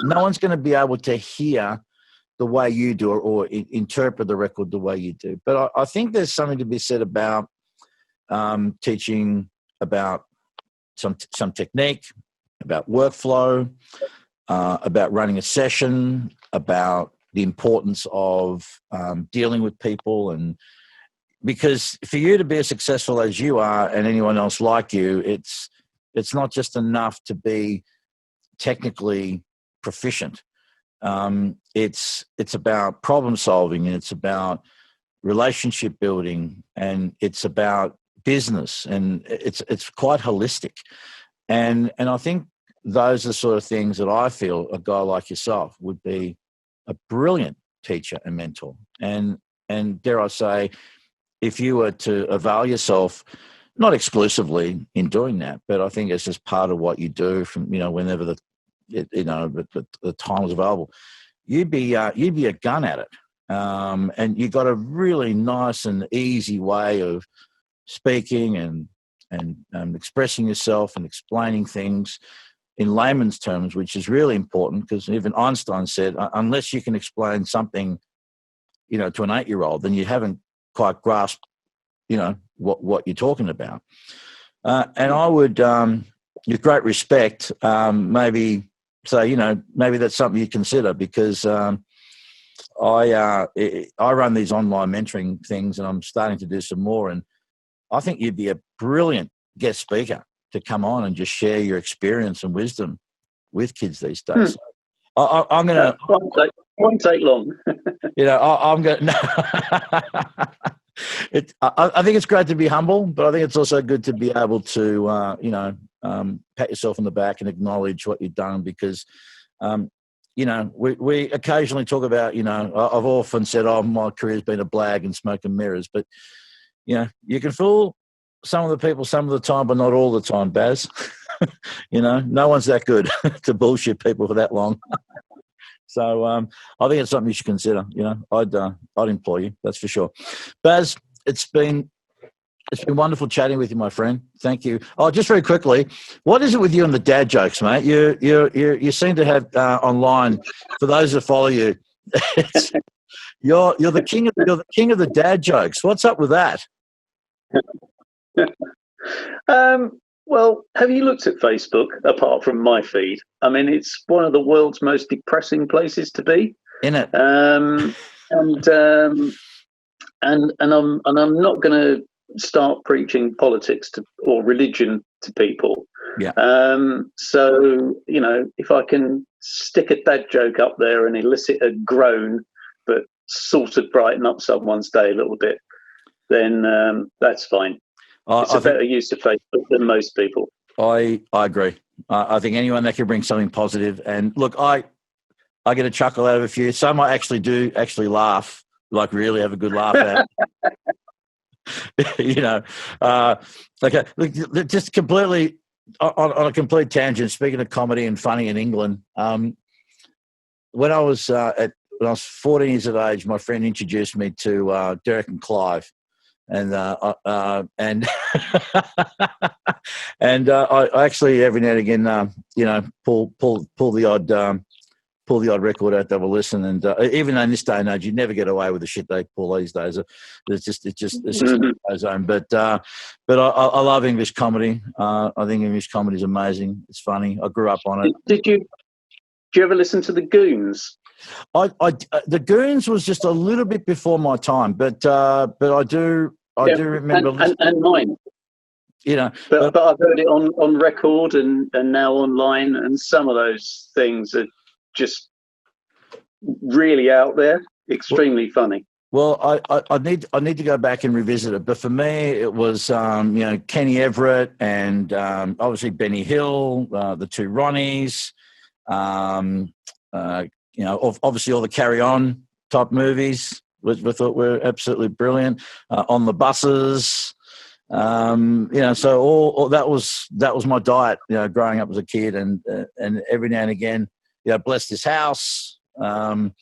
no one's going to be able to hear the way you do or interpret the record the way you do. But I think there's something to be said about teaching about some technique, about workflow, about running a session, about the importance of dealing with people. And because for you to be as successful as you are and anyone else like you, it's not just enough to be technically proficient. It's about problem solving, and it's about relationship building, and it's about business, and it's quite holistic. And I think those are the sort of things that I feel a guy like yourself would be a brilliant teacher and mentor. And dare I say, if you were to avail yourself, not exclusively in doing that, but I think it's just part of what you do from, whenever the time is available, you'd be a gun at it. And you got a really nice and easy way of speaking and expressing yourself and explaining things in layman's terms, which is really important, because even Einstein said, unless you can explain something, to an 8-year-old, then you haven't quite grasped, what you're talking about. And I would, with great respect, maybe say, maybe that's something you consider, because I run these online mentoring things, and I'm starting to do some more. And I think you'd be a brilliant guest speaker to come on and just share your experience and wisdom with kids these days. So I'm going to... Won't take long. I'm going to... I think it's great to be humble, but I think it's also good to be able to, pat yourself on the back and acknowledge what you've done, because, we occasionally talk about, I've often said, my career's been a blag and smoke and mirrors, but, you can fool some of the people some of the time, but not all the time, Baz. No one's that good to bullshit people for that long. So I think it's something you should consider. I'd employ you, that's for sure. Baz, it's been wonderful chatting with you, my friend. Thank you. Oh, just very quickly, what is it with you and the dad jokes, mate? You seem to have online, for those that follow you, you're the king of the dad jokes. What's up with that? Well, have you looked at Facebook apart from my feed? I mean, it's one of the world's most depressing places to be. In it. And I'm not going to start preaching politics or religion to people. Yeah. So if I can stick a dad joke up there and elicit a groan, but sort of brighten up someone's day a little bit, then that's fine. It's a better use of Facebook than most people. I agree. I think anyone that can bring something positive, and look, I get a chuckle out of a few. Some I actually laugh, like really have a good laugh at. Okay, look, just completely on a complete tangent. Speaking of comedy and funny in England, when I was 14 years of age, my friend introduced me to Derek and Clive. And and I actually every now and again pull the odd pull the odd record out, they will listen. And even in this day and age, you never get away with the shit they pull these days. It's just no zone. But I love English comedy. I think English comedy is amazing. It's funny. I grew up on it. Did you ever listen to the Goons? The Goons was just a little bit before my time, but I do remember and mine. You know, but I've heard it on record and now online, and some of those things are just really out there, extremely funny. Well, I need to go back and revisit it, but for me, it was Kenny Everett and obviously Benny Hill, the two Ronnies, obviously all the Carry On type movies, which we thought were absolutely brilliant. On the Buses. So all that was my diet, growing up as a kid, and every now and again, Bless This House. Going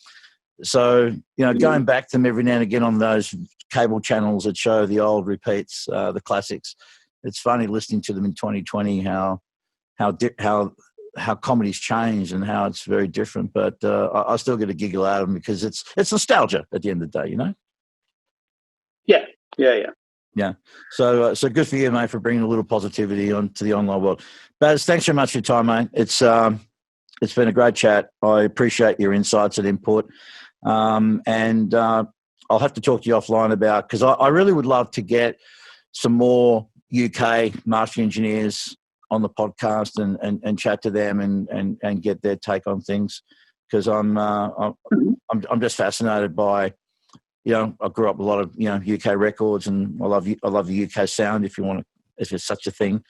back to them every now and again on those cable channels that show the old repeats, the classics. It's funny listening to them in 2020 how comedy's changed and how it's very different. But I still get a giggle out of them because it's nostalgia at the end of the day, Yeah. So good for you, mate, for bringing a little positivity onto the online world. Baz, thanks very much for your time, mate. It's been a great chat. I appreciate your insights and input. And I'll have to talk to you offline about, because I really would love to get some more UK mastering engineers on the podcast and chat to them and get their take on things, because I'm just fascinated by. I grew up with a lot of UK records, and I love the UK sound, if it's such a thing.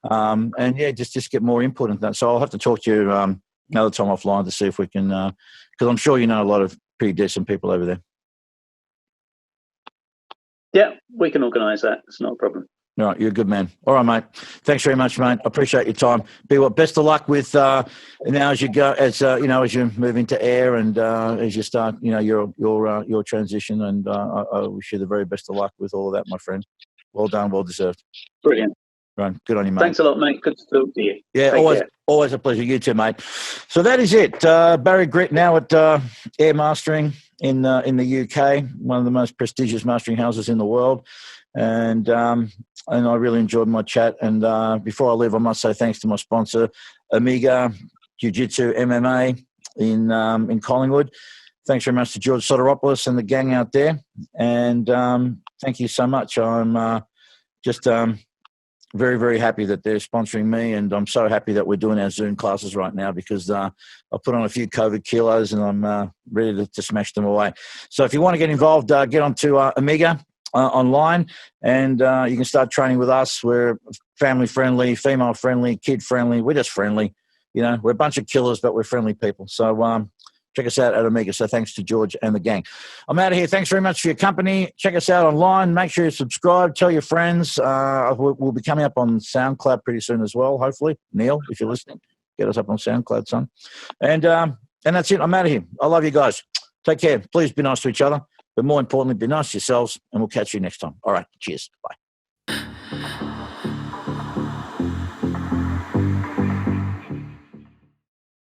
Just get more input and that. So I'll have to talk to you another time offline to see if we can, because I'm sure you know a lot of pretty decent people over there. Yeah, we can organise that. It's not a problem. All right, you're a good man. All right, mate. Thanks very much, mate. I appreciate your time. Best of luck with now as you go, as you move into air and as you start, your transition. And I wish you the very best of luck with all of that, my friend. Well done, well deserved. Brilliant. Right, good on you, mate. Thanks a lot, mate. Good to talk to you. Yeah, always a pleasure. You too, mate. So that is it. Barry Grint now at Air Mastering in the UK, one of the most prestigious mastering houses in the world. And I really enjoyed my chat. And before I leave, I must say thanks to my sponsor, Omega Jiu-Jitsu MMA in Collingwood. Thanks very much to George Soteropoulos and the gang out there. And thank you so much. I'm just very, very happy that they're sponsoring me. And I'm so happy that we're doing our Zoom classes right now, because I put on a few COVID kilos and I'm ready to smash them away. So if you want to get involved, get onto Omega online, and you can start training with us. We're family friendly, female friendly, kid friendly. We're just friendly. We're a bunch of killers, but we're friendly people. So check us out at Omega. So thanks to George and the gang. I'm out of here. Thanks very much for your company. Check us out online. Make sure you subscribe. Tell your friends. We'll be coming up on SoundCloud pretty soon as well, hopefully. Neil, if you're listening, get us up on SoundCloud, son. And that's it. I'm out of here. I love you guys. Take care. Please be nice to each other. But more importantly, be nice to yourselves, and we'll catch you next time. All right. Cheers. Bye.